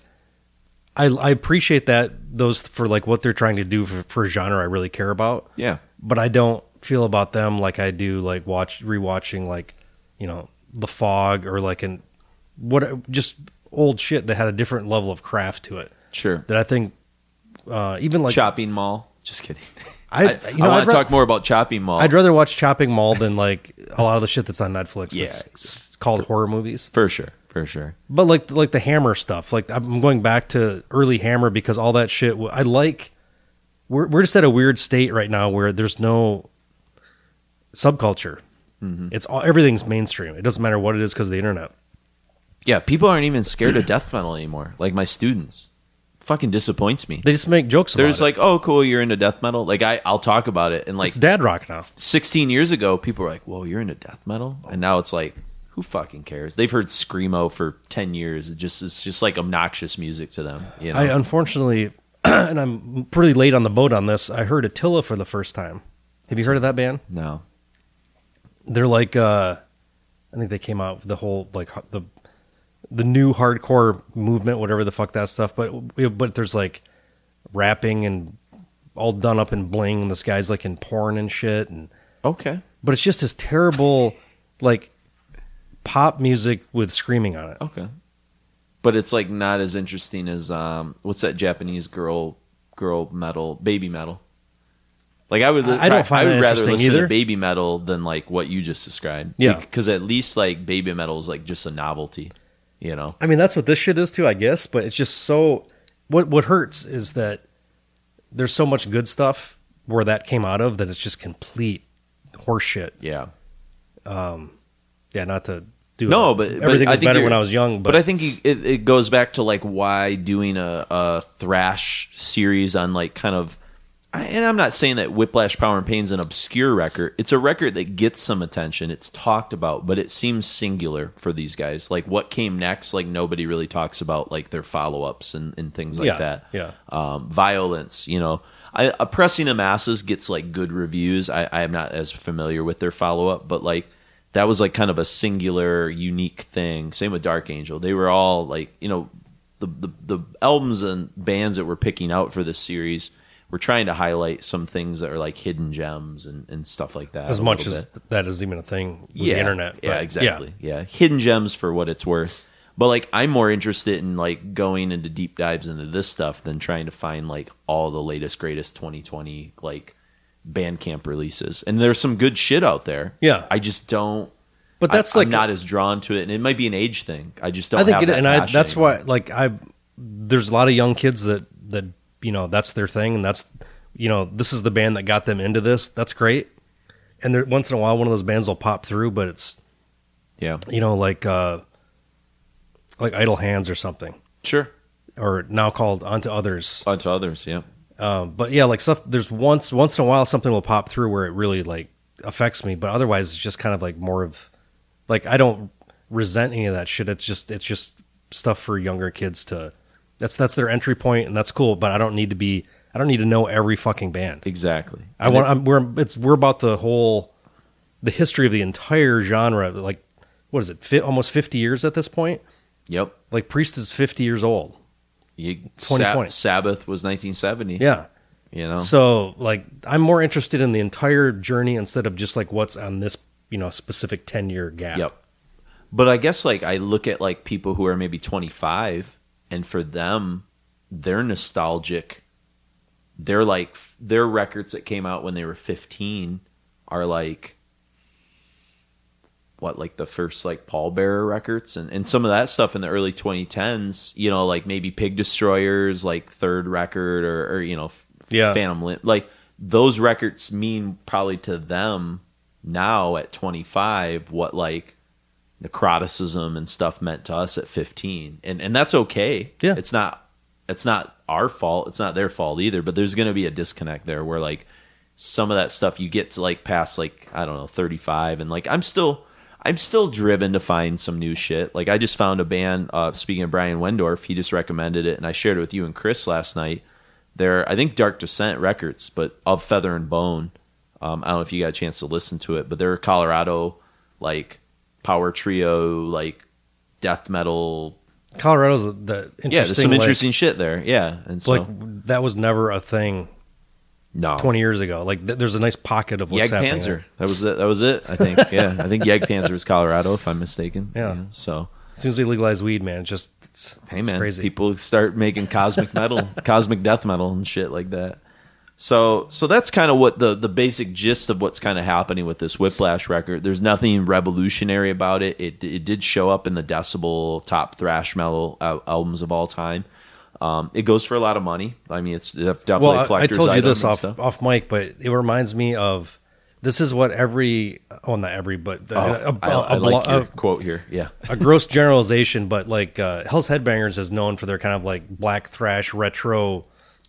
I appreciate those for like what they're trying to do for a genre I really care about. Yeah, But I don't feel about them like I do like rewatching like The Fog or like just old shit that had a different level of craft to it. sure. That I think even like Chopping Mall. Just kidding. I want to talk more about Chopping Mall. I'd rather watch Chopping Mall than like a lot of the shit that's on Netflix. Yeah. That's called horror movies. For sure. But like the Hammer stuff, like I'm going back to early Hammer because all that shit I like. We're just at a weird state right now where there's no subculture. Mm-hmm. It's everything's mainstream. It doesn't matter what it is because of the internet. Yeah, people aren't even scared of death metal anymore. Like my students. Fucking disappoints me. They just make jokes about it. There's like, oh, cool, you're into death metal. Like I'll talk about it. And like It's dad rock now. 16 years ago, people were like, whoa, you're into death metal? And now it's like, who fucking cares? They've heard Screamo for 10 years. It's just like obnoxious music to them. I unfortunately, and I'm pretty late on the boat on this, I heard Attila for the first time. Have you heard of that band? No. They're like, I think they came out with the whole, like, the new hardcore movement, whatever the fuck that stuff. But there's like rapping and all done up in bling, and this guy's like in porn and shit. And Okay. but it's just this terrible, like, pop music with screaming on it. Okay. But it's like not as interesting as what's that Japanese girl metal, baby metal. Like I would I don't find I would that rather interesting listen either. to baby metal than like what you just described. Yeah. Because at least like baby metal is like just a novelty, I mean, that's what this shit is too, I guess. But it's just so. What hurts is that there's so much good stuff where that came out of that it's just complete horseshit. Yeah. Yeah, not to do but everything I was think better you're- when I was young. But I think it goes back to like why doing a thrash series on like kind of, and I'm not saying that Whiplash, Power and Pain's an obscure record. It's a record that gets some attention. It's talked about, but it seems singular for these guys. Like what came next, like nobody really talks about like their follow-ups and things like that. Yeah. Violence, Oppressing the Masses gets like good reviews. I am not as familiar with their follow-up, but like that was like kind of a singular, unique thing. Same with Dark Angel. They were all like, the albums and bands that we're picking out for this series, we're trying to highlight some things that are like hidden gems and stuff like that. As much as that is even a thing with the internet. Yeah, but exactly. Yeah. Hidden gems for what it's worth. But like I'm more interested in like going into deep dives into this stuff than trying to find like all the latest greatest 2020 like Bandcamp releases. And there's some good shit out there. Yeah. I just don't. But that's I'm not as drawn to it, and it might be an age thing. I just don't. Have that passion that's anymore. why like there's a lot of young kids that that's their thing, and that's this is the band that got them into this. That's great. And there, once in a while, one of those bands will pop through, but it's like Idle Hands or something, Sure. or now called Onto Others. Onto Others, yeah. But yeah, like stuff. There's once in a while something will pop through where it really like affects me, but otherwise it's just kind of like more of like I don't resent any of that shit. It's just stuff for younger kids to. That's their entry point, and that's cool. But I don't need to know every fucking band. Exactly. We're about the history of the entire genre. Like, what is it? Almost 50 years at this point. Yep. Like Priest is 50 years old. 2020. Sabbath was 1970. Yeah. So like I'm more interested in the entire journey instead of just like what's on this specific 10-year gap. Yep. But I guess like I look at like people who are maybe 25, and for them, they're nostalgic. They're like their records that came out when they were 15 are like like the first like Pallbearer records and some of that stuff in the early 2010s, you know, like maybe Pig Destroyers, like third record or you know, Phantom Limb, like those records mean probably to them now at 25 what like necroticism and stuff meant to us at 15. And that's okay. Yeah. It's not our fault. It's not their fault either, but there's going to be a disconnect there where like some of that stuff you get to like past like, I don't know, 35 and like I'm still driven to find some new shit. Like I just found a band, speaking of Brian Wendorf, he just recommended it and I shared it with you and Chris last night. They're, I think, Dark Descent records, but of Feather and Bone. I don't know if you got a chance to listen to it, but they're Colorado, like power trio, like death metal. Colorado's the interesting. Yeah, there's some interesting shit there. Yeah, and so like that was never a thing. No, 20 years ago. Like there's a nice pocket of what's happening. Jagdpanzer. That was it. I think. Yeah, I think Jagdpanzer was Colorado, if I'm mistaken. Yeah. So as soon as they legalize weed, man, it's crazy. People start making cosmic metal, cosmic death metal, and shit like that. So that's kind of what the basic gist of what's kind of happening with this Whiplash record. There's nothing revolutionary about it. It did show up in the Decibel top thrash metal albums of all time. It goes for a lot of money. I mean, it's definitely a collector's item. I told you this off mic, but it reminds me of this is what not every, but I like your quote here. Yeah, a gross generalization, but like Hell's Headbangers is known for their kind of like black thrash retro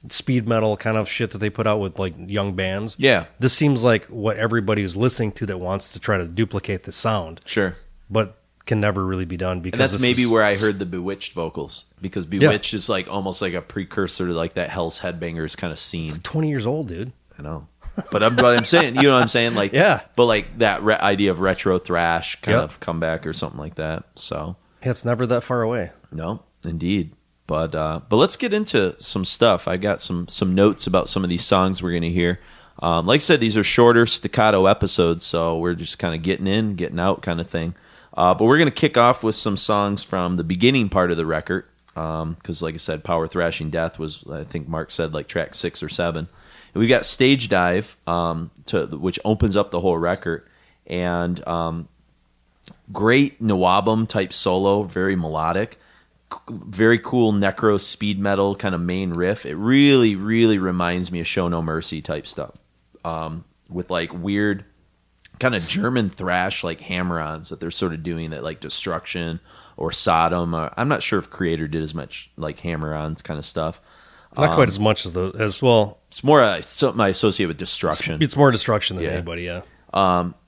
speed metal kind of shit that they put out with like young bands. Yeah, this seems like what everybody is listening to that wants to try to duplicate the sound. Sure, but can never really be done because and that's maybe where I heard the Bewitched vocals, because Bewitched is like almost like a precursor to like that Hell's Headbangers kind of scene. It's like 20 years old, dude. I know, but I'm saying, you know what I'm saying, like yeah, but like that idea of retro thrash kind of comeback or something like that. So yeah, it's never that far away. No, indeed. But let's get into some stuff. I got some notes about some of these songs we're going to hear. Like I said, these are shorter staccato episodes, so we're just kind of getting in, getting out kind of thing. But we're going to kick off with some songs from the beginning part of the record, because like I said, Power Thrashing Death was, I think Mark said, like track 6 or 7. And we got Stage Dive, which opens up the whole record, and great Nawabum type solo, very melodic. Very cool necro speed metal kind of main riff. It really, really reminds me of Show No Mercy type stuff, with like weird kind of German thrash like hammer-ons that they're sort of doing at like Destruction or Sodom. I'm not sure if Creator did as much like hammer-ons kind of stuff. Not quite as much as well. It's more something I associate with Destruction. It's more Destruction than anybody. Yeah.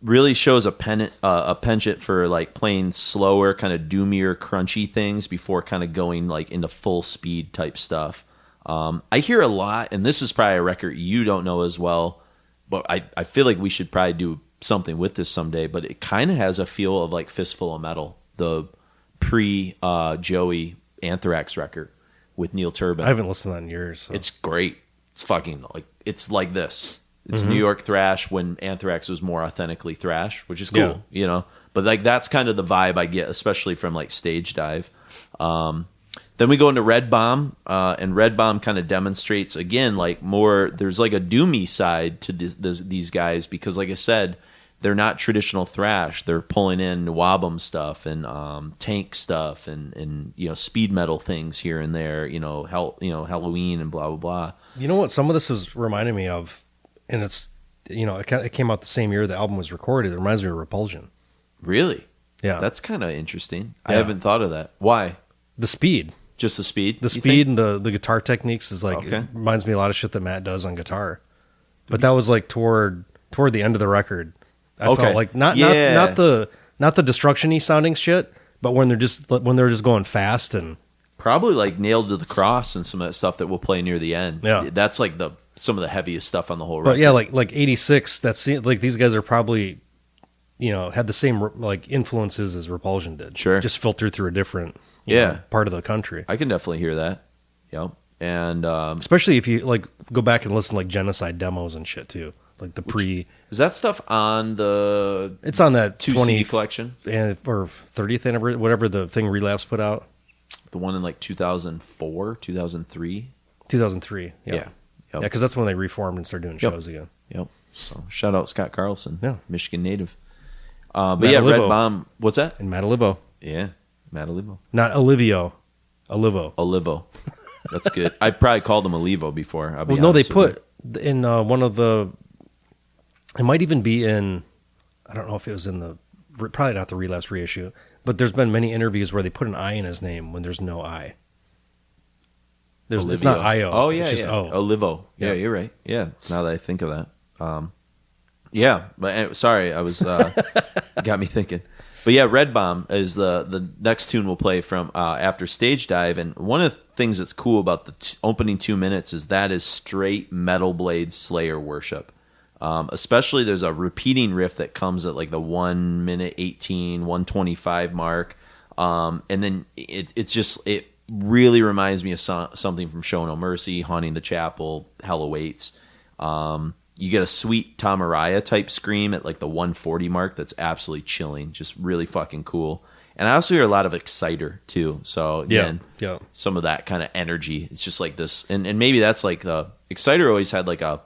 Really shows a penchant for like playing slower, kind of doomier, crunchy things before kind of going like into full speed type stuff. I hear a lot, and this is probably a record you don't know as well, but I feel like we should probably do something with this someday. But it kind of has a feel of like Fistful of Metal, the pre-Joey Anthrax record with Neil Turbin. I haven't listened to that in years. So. It's great. It's fucking like it's like this. It's New York thrash when Anthrax was more authentically thrash, which is cool, you know. But like that's kind of the vibe I get, especially from like Stage Dive. Then we go into Red Bomb, and Red Bomb kind of demonstrates again like more. There's like a doomy side to these guys because, like I said, they're not traditional thrash. They're pulling in Nawabum stuff and tank stuff and you know speed metal things here and there. You know, Halloween and blah blah blah. You know what? Some of this was reminding me of. And it's, you know, it came out the same year the album was recorded. It reminds me of Repulsion. Really? Yeah. That's kind of interesting. Yeah. I haven't thought of that. Why? The speed. Just the speed? The speed and the guitar techniques is like, it reminds me a lot of shit that Matt does on guitar. But that was like toward the end of the record. I felt like not the Destruction-y sounding shit, but when they're just going fast and probably like Nailed to the Cross and some of that stuff that we'll play near the end. Yeah. That's like some of the heaviest stuff on the whole record. But yeah, like 86, that's like these guys are probably, you know, had the same like influences as Repulsion did. Sure. Just filtered through a different part of the country. I can definitely hear that. Yep. And especially if you like go back and listen to like Genocide demos and shit too. Like the is that stuff on the it's on that 2 CD collection or 30th anniversary, whatever the thing Relapse put out. The one in like 2004, 2003? 2003. Yeah. Yep. Yeah, because that's when they reformed and started doing shows again. Yep. So shout out Scott Carlson, Michigan native. But Matt yeah, Olivo. Red Bomb. What's that? And Matt Olivo. Yeah, Matt Olivo. Not Olivio. Olivo. Olivo. That's good. I've probably called him Olivo before. I'll be Well, no, they honest with put in one of the. It might even be in. I don't know if it was in the. Probably not the Relapse reissue, but there's been many interviews where they put an I in his name when there's no I. It's not I-O. Oh, yeah, it's just yeah. O. Olivo. Yeah, you're right. Yeah, now that I think of that. Yeah, but anyway, sorry, I was got me thinking. But yeah, Red Bomb is the next tune we'll play from after Stage Dive. And one of the things that's cool about the opening 2 minutes is that is straight Metal Blade Slayer worship. Especially there's a repeating riff that comes at like the 1 minute 18, 125 mark. And then it really reminds me of something from Show No Mercy, Haunting the Chapel, Hell Awaits. You get a sweet Tom Araya type scream at like the 140 mark that's absolutely chilling, just really fucking cool. And I also hear a lot of Exciter too. So again, some of that kind of energy. It's just like this, and maybe that's like the Exciter always had like a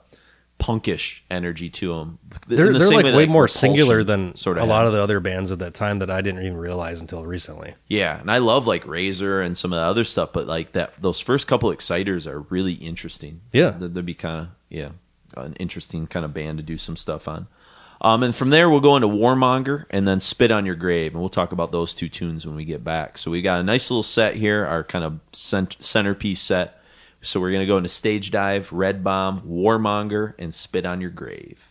punkish energy to them. They're like way more singular than sort a lot of the other bands at that time that I didn't even realize until recently. Yeah, and I love like Razor and some of the other stuff, but like those first couple Exciters are really interesting. Yeah, they'd be kind of an interesting kind of band to do some stuff on. And from there we'll go into Warmonger and then Spit on Your Grave, and we'll talk about those two tunes when we get back. So we got a nice little set here, our kind of centerpiece set. So we're going to go into Stage Dive, Red Bomb, Warmonger, and Spit on Your Grave.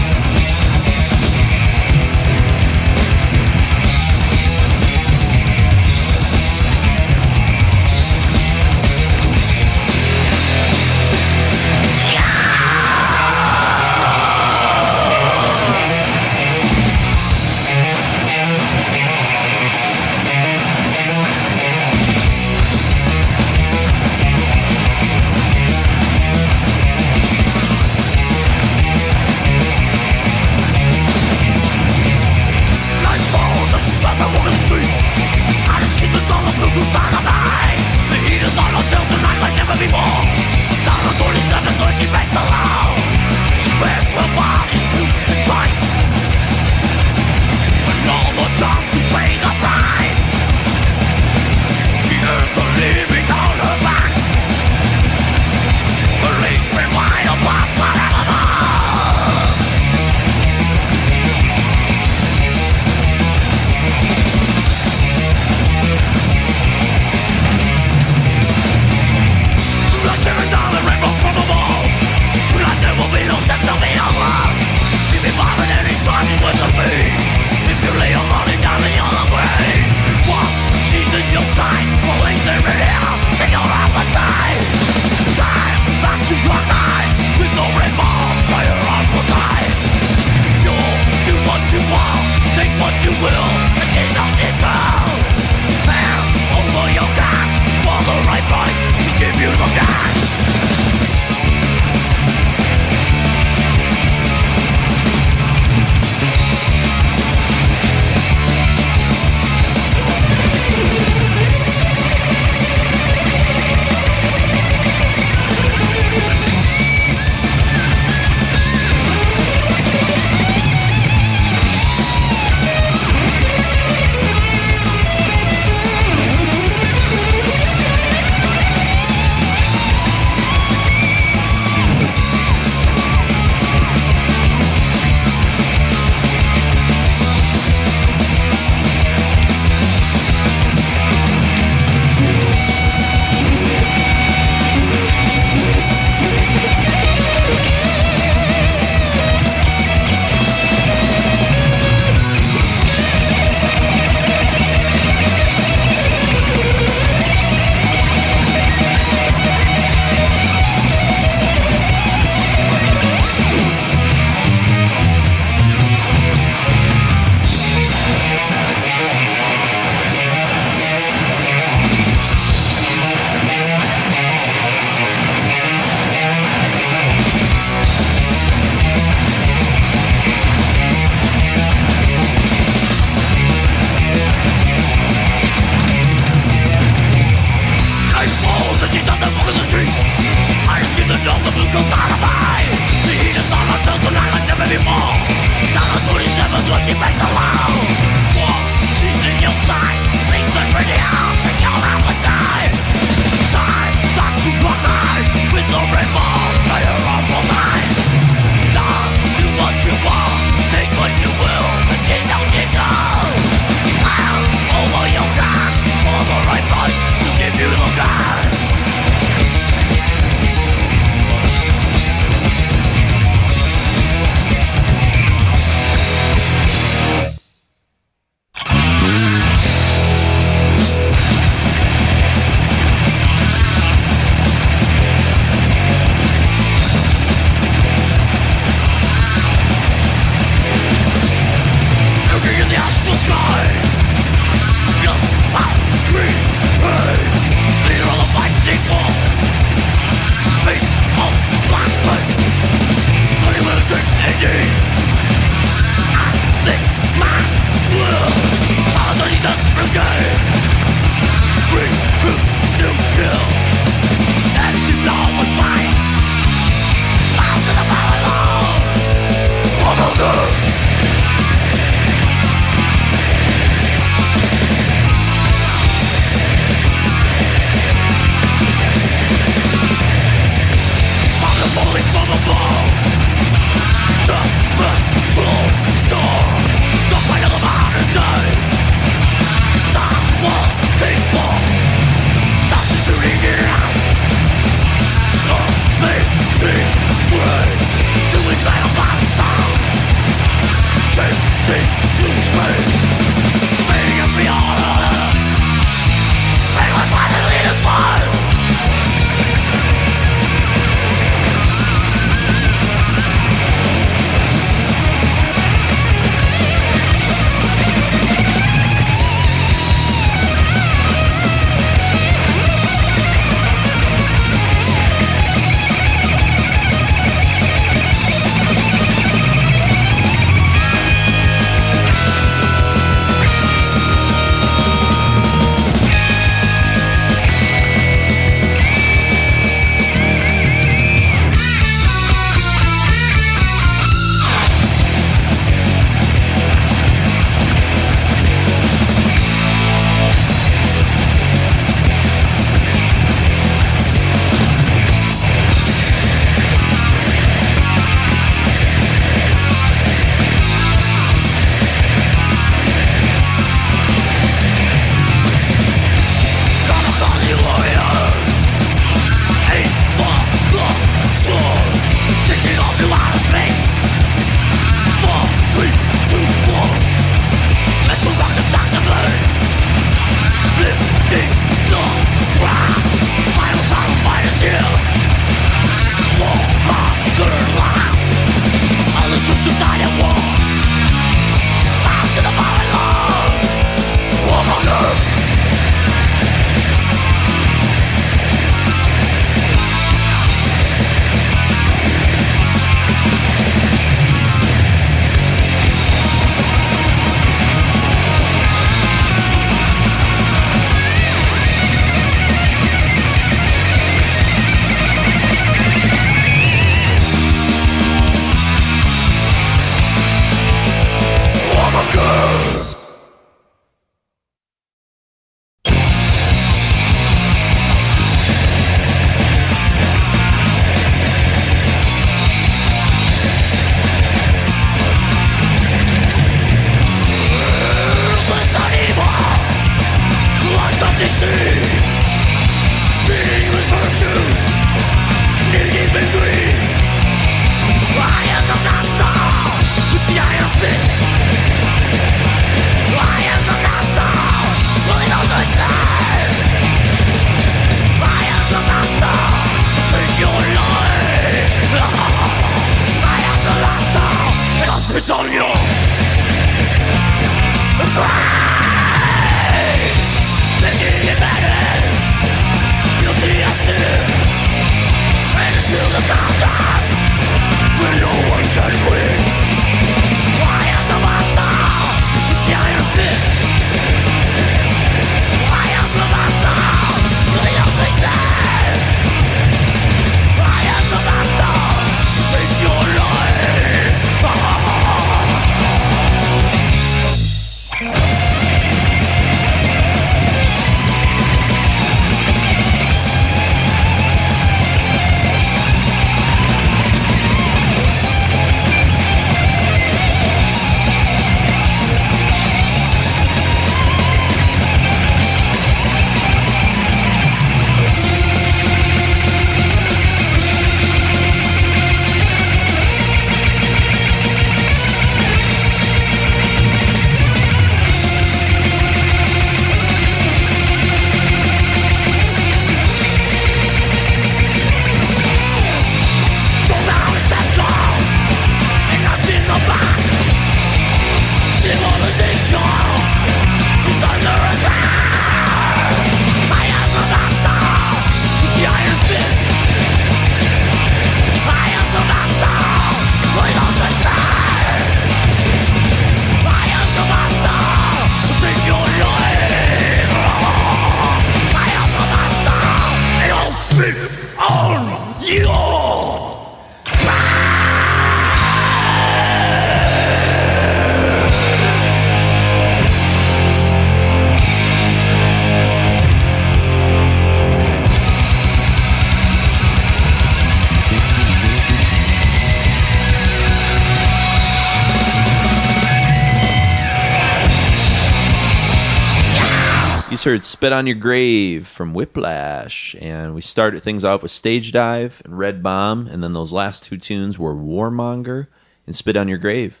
heard Spit on Your Grave from Whiplash, and we started things off with Stage Dive and Red Bomb, and then those last two tunes were Warmonger and Spit on Your Grave.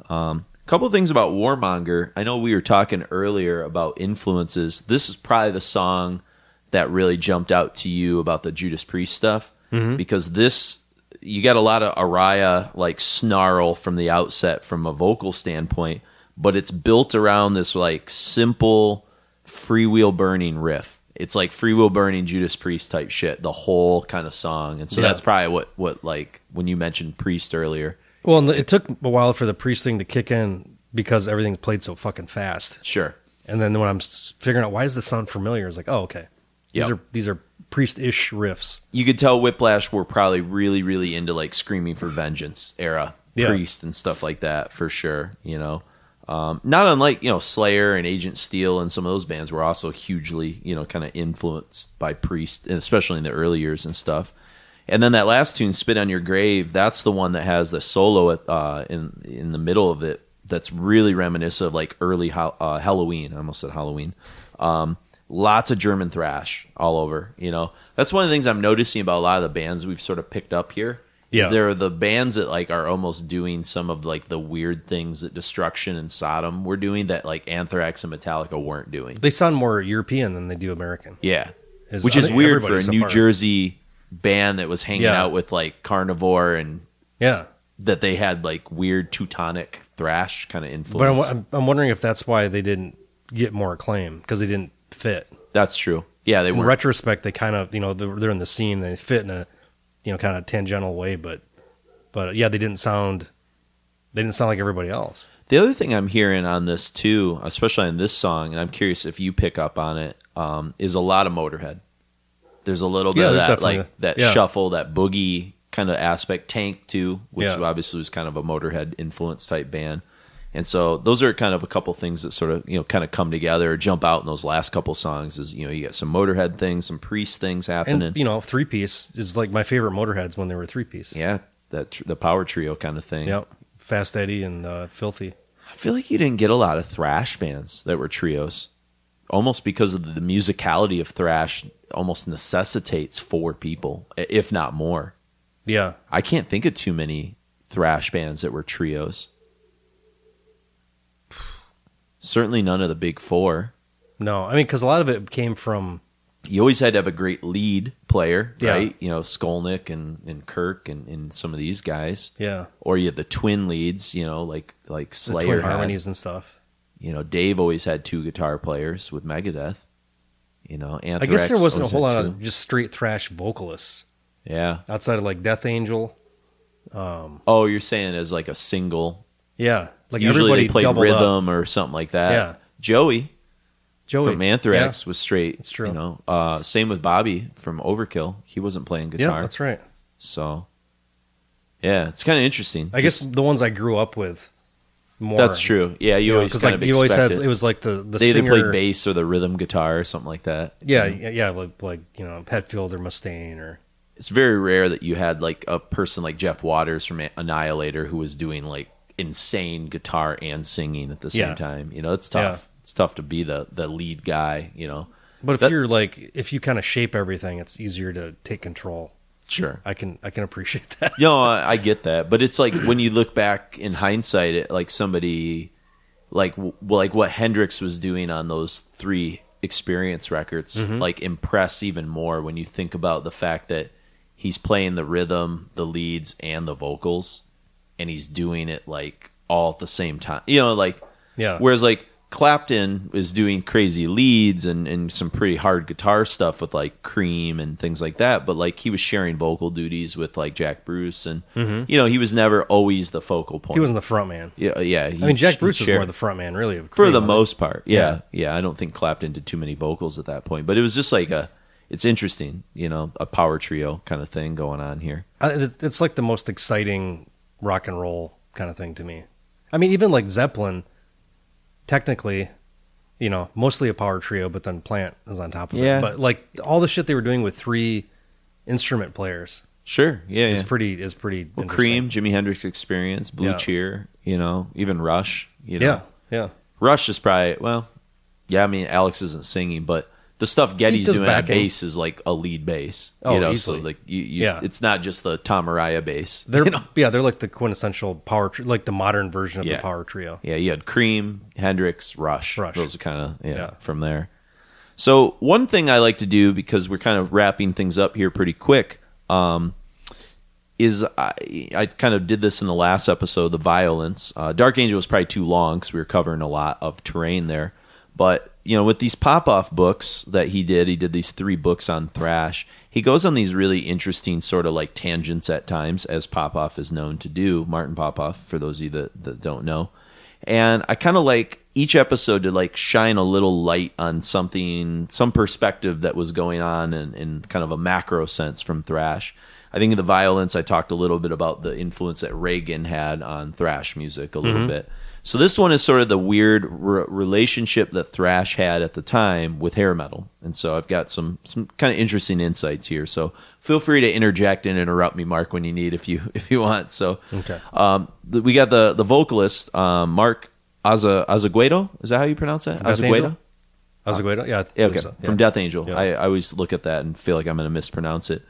Couple of things about Warmonger. I know we were talking earlier about influences. This is probably the song that really jumped out to you about the Judas Priest stuff, because this, you got a lot of Araya like snarl from the outset from a vocal standpoint, but it's built around this like simple freewheel burning riff. It's like freewheel burning Judas Priest type shit, the whole kind of song. And so that's probably what like when you mentioned Priest earlier. Well, it took a while for the Priest thing to kick in because everything played so fucking fast. Sure. And then when I'm figuring out why does this sound familiar, it's like, oh, okay. These are Priest-ish riffs. You could tell Whiplash were probably really, really into like Screaming for Vengeance era Priest and stuff like that for sure. You know, not unlike Slayer and Agent Steel and some of those bands were also hugely kind of influenced by Priest, especially in the early years and stuff. And then that last tune, Spit on Your Grave, that's the one that has the solo in the middle of it. That's really reminiscent of like early Halloween. I almost said Halloween. Lots of German thrash all over, That's one of the things I'm noticing about a lot of the bands we've sort of picked up here. Yeah. There are the bands that like are almost doing some of like the weird things that Destruction and Sodom were doing that like Anthrax and Metallica weren't doing. They sound more European than they do American. Yeah. Which is weird for a New Jersey band that was hanging out with like Carnivore and that they had like weird Teutonic thrash kind of influence. But I'm wondering if that's why they didn't get more acclaim, because they didn't fit. That's true. Yeah, they were. In retrospect, they kind of, they're in the scene, they fit in a, kind of tangential way, but yeah, they didn't sound like everybody else. The other thing I'm hearing on this too, especially on this song, and I'm curious if you pick up on it, is a lot of Motorhead. There's a little bit of that, like that shuffle, that boogie kind of aspect. Tank too, which obviously was kind of a Motorhead influence type band. And so those are kind of a couple things that sort of, kind of come together or jump out in those last couple songs is, you get some Motorhead things, some Priest things happening. And, three-piece is like my favorite Motorheads when they were three-piece. Yeah, the power trio kind of thing. Yep, Fast Eddie and Filthy. I feel like you didn't get a lot of thrash bands that were trios. Almost because of the musicality of thrash almost necessitates 4 people, if not more. Yeah. I can't think of too many thrash bands that were trios. Certainly none of the big 4. No, I mean, because a lot of it came from... You always had to have a great lead player, right? Skolnick and Kirk and some of these guys. Yeah. Or you had the twin leads, like Slayer. The twin harmonies and stuff. Dave always had 2 guitar players with Megadeth. Anthrax. I guess there wasn't a whole lot of just straight thrash vocalists. Yeah. Outside of like Death Angel. You're saying as like a single... Yeah, like usually everybody they played rhythm or something like that. Yeah, Joey from Anthrax was straight. It's true. Same with Bobby from Overkill. He wasn't playing guitar. Yeah, that's right. So, yeah, it's kind of interesting. I guess the ones I grew up with more. That's true. Yeah, you always kind of you always had it was like the they singer, either played bass or the rhythm guitar or something like that. Yeah, yeah, like Hetfield or Mustaine or. It's very rare that you had like a person like Jeff Waters from Annihilator who was doing like insane guitar and singing at the same time. It's tough. Yeah. It's tough to be the lead guy, But if you kind of shape everything, it's easier to take control. Sure. I can appreciate that. I get that. But it's like when you look back in hindsight at like somebody like what Hendrix was doing on those 3 Experience records, like impress even more when you think about the fact that he's playing the rhythm, the leads, and the vocals. And he's doing it like all at the same time, whereas like Clapton is doing crazy leads and some pretty hard guitar stuff with like Cream and things like that. But like he was sharing vocal duties with like Jack Bruce and, he was never always the focal point. He wasn't the front man. Yeah. Yeah. I mean, Jack Bruce was more the front man really. For the most part. Yeah. I don't think Clapton did too many vocals at that point, but it was just like it's interesting, a power trio kind of thing going on here. It's like the most exciting rock and roll kind of thing to me. I mean, even like Zeppelin, technically, mostly a power trio, but then Plant is on top of it. But like all the shit they were doing with 3 instrument players, sure, is pretty. Well, Cream, Jimi Hendrix Experience, Blue Cheer, even Rush. Yeah. Rush is probably Yeah, I mean, Alex isn't singing, but the stuff Getty's doing on bass is like a lead bass. Easily. So like it's not just the Tom Araya bass. They're they're like the quintessential power, like the modern version of the power trio. Yeah, you had Cream, Hendrix, Rush. Those are kind of from there. So one thing I like to do, because we're kind of wrapping things up here pretty quick, is I kind of did this in the last episode, the violence. Dark Angel was probably too long because we were covering a lot of terrain there. But, with these pop-off books that he did these 3 books on thrash. He goes on these really interesting sort of like tangents at times, as Popoff is known to do, Martin Popoff, for those of you that don't know. And I kind of like each episode to like shine a little light on something, some perspective that was going on in kind of a macro sense from thrash. I think in the violence, I talked a little bit about the influence that Reagan had on thrash music a little bit. So this one is sort of the weird relationship that thrash had at the time with hair metal. And so I've got some kind of interesting insights here. So feel free to interject and interrupt me, Mark, when you need, if you want. So okay. We got the vocalist, Mark Azeguedo. Is that how you pronounce that? Azeguedo? Azeguedo? Yeah. Okay. So. From Death Angel. Yeah. I always look at that and feel like I'm going to mispronounce it.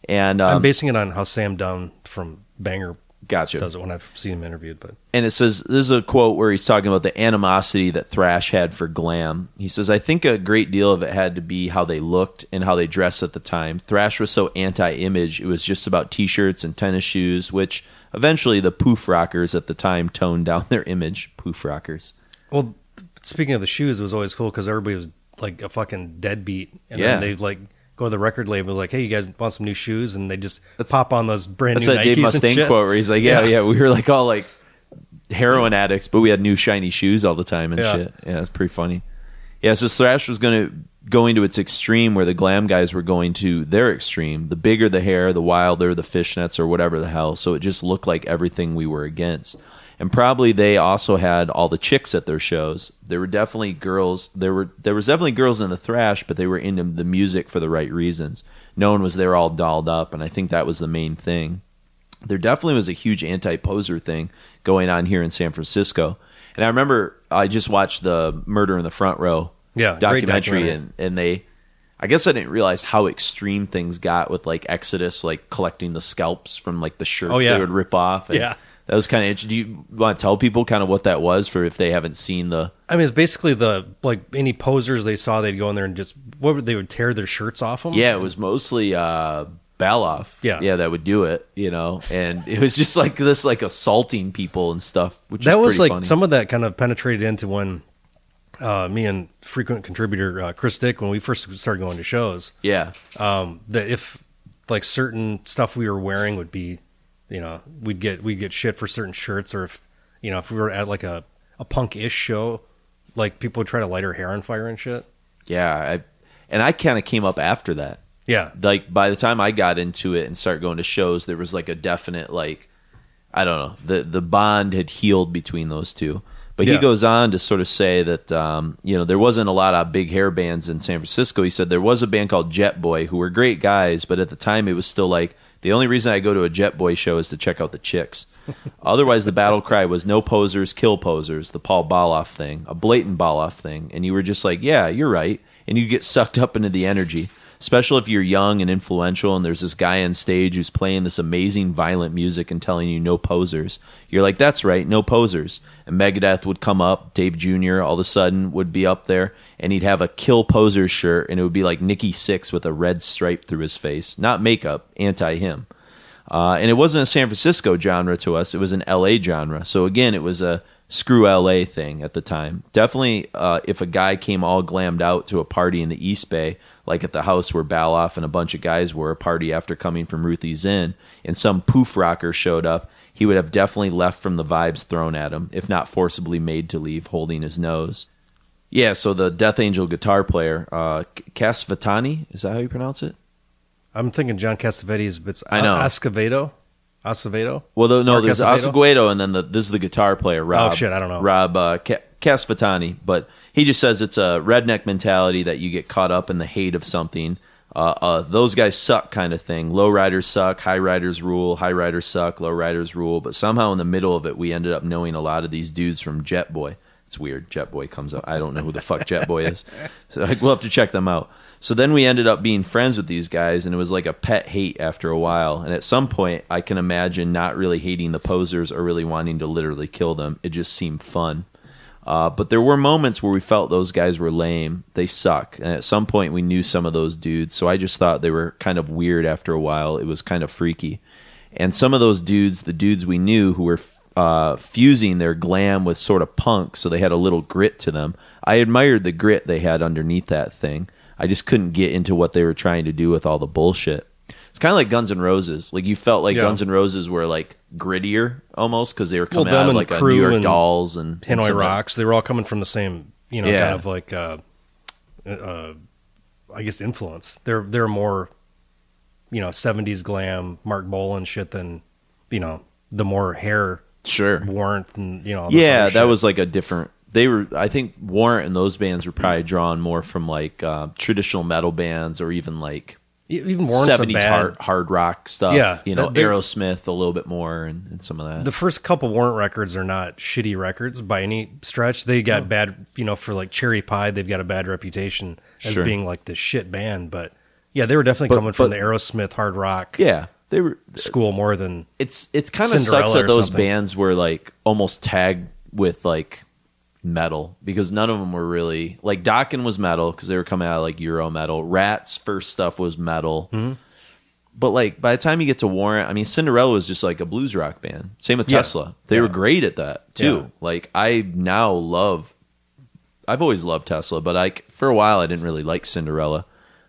And I'm basing it on how Sam Dunn from Banger Gotcha. does it when I've seen him interviewed. And it says, this is a quote where he's talking about the animosity that thrash had for glam. He says, I think a great deal of it had to be how they looked and how they dressed at the time. Thrash was so anti-image, it was just about t-shirts and tennis shoes, which eventually the poof rockers at the time toned down their image. Poof rockers. Well, speaking of the shoes, it was always cool because everybody was like a fucking deadbeat. And then they'd like go to the record label like, hey, you guys want some new shoes? And they just pop on those brand new Nikes. That's that Dave Mustaine quote where he's like, yeah, we were like all like heroin addicts, but we had new shiny shoes all the time and shit. Yeah, it's pretty funny. Yeah, so thrash was going to its extreme where the glam guys were going to their extreme. The bigger the hair, the wilder the fishnets or whatever the hell. So it just looked like everything we were against. And probably they also had all the chicks at their shows. There were definitely girls. There was definitely girls in the thrash, but they were into the music for the right reasons. No one was there all dolled up, and I think that was the main thing. There definitely was a huge anti-poser thing going on here in San Francisco. And I remember I just watched the Murder in the Front Row documentary, and they, I guess I didn't realize how extreme things got with like Exodus, like collecting the scalps from like the shirts they would rip off. And that was kind of interesting. Do you want to tell people kind of what that was for if they haven't seen the... I mean, it's basically like any posers they saw, they'd go in there and just, they would tear their shirts off them? Yeah, it was mostly Baloff. Yeah, that would do it, and it was just like this, like assaulting people and stuff, which that was like funny. Some of that kind of penetrated into when me and frequent contributor Chris Dick, when we first started going to shows. Yeah. That if like certain stuff we were wearing would be, we'd get shit for certain shirts, or if we were at like a punk-ish show, like people would try to light our hair on fire and shit. Yeah, I kind of came up after that. Yeah, like by the time I got into it and started going to shows, there was like a definite like, I don't know, the bond had healed between those two. But he goes on to sort of say that there wasn't a lot of big hair bands in San Francisco. He said there was a band called Jet Boy who were great guys, but at the time it was still like, the only reason I go to a Jet Boy show is to check out the chicks. Otherwise, the battle cry was no posers, kill posers, the Paul Baloff thing, a blatant Baloff thing. And you were just like, yeah, you're right. And you get sucked up into the energy, especially if you're young and influential and there's this guy on stage who's playing this amazing violent music and telling you no posers. You're like, that's right, no posers. And Megadeth would come up, Dave Jr. all of a sudden would be up there, and he'd have a Kill Posers shirt, and it would be like Nikki Sixx with a red stripe through his face. Not makeup, anti-him. And it wasn't a San Francisco genre to us, it was an LA genre. So again, it was a screw LA thing at the time. Definitely if a guy came all glammed out to a party in the East Bay, like at the house where Baloff and a bunch of guys were, a party after coming from Ruthie's Inn, and some poof rocker showed up, he would have definitely left from the vibes thrown at him, if not forcibly made to leave, holding his nose. Yeah, so the Death Angel guitar player, Casvatani, is that how you pronounce it? I'm thinking John Cassavetes, but it's I know. Acevedo? Well, there's Acevedo, and then this is the guitar player, Rob. Oh, shit, I don't know. Rob Casvatani, but he just says it's a redneck mentality that you get caught up in the hate of something. Those guys suck kind of thing. Low riders suck, high riders rule, high riders suck, low riders rule. But somehow in the middle of it, we ended up knowing a lot of these dudes from Jet Boy. It's weird. Jet Boy comes up. I don't know who the fuck Jet Boy is. So like, we'll have to check them out. So then we ended up being friends with these guys, and it was like a pet hate after a while. And at some point, I can imagine not really hating the posers or really wanting to literally kill them. It just seemed fun. But there were moments where we felt those guys were lame. They suck. And at some point, we knew some of those dudes. So I just thought they were kind of weird after a while. It was kind of freaky. And some of those dudes, the dudes we knew who were fusing their glam with sort of punk, so they had a little grit to them. I admired the grit they had underneath that thing. I just couldn't get into what they were trying to do with all the bullshit. It's kind of like Guns N' Roses. Like you felt like Guns N' Roses were like grittier almost because they were coming out of like a New York Dolls and Hanoi Rocks. They were all coming from the same, kind of like, I guess influence. They're more, 70s glam, Mark Bolan shit than, the more hair. Sure. Warrant and, all this other shit. That was like a different. I think Warrant and those bands were probably drawn more from like traditional metal bands or even like even Warrant's 70s hard rock stuff. Yeah, Aerosmith a little bit more and some of that. The first couple Warrant records are not shitty records by any stretch. They got bad, for like Cherry Pie, they've got a bad reputation as being like the shit band. But yeah, they were definitely coming from the Aerosmith hard rock. Yeah. They were school more than it's kind of sucks that those bands were like almost tagged with like metal because none of them were really like Dokken was metal because they were coming out of like Euro metal. Rat's first stuff was metal, but like by the time you get to Warrant, I mean Cinderella was just like a blues rock band. Same with Tesla. They were great at that too. Yeah. Like I've always loved Tesla, but for a while I didn't really like Cinderella.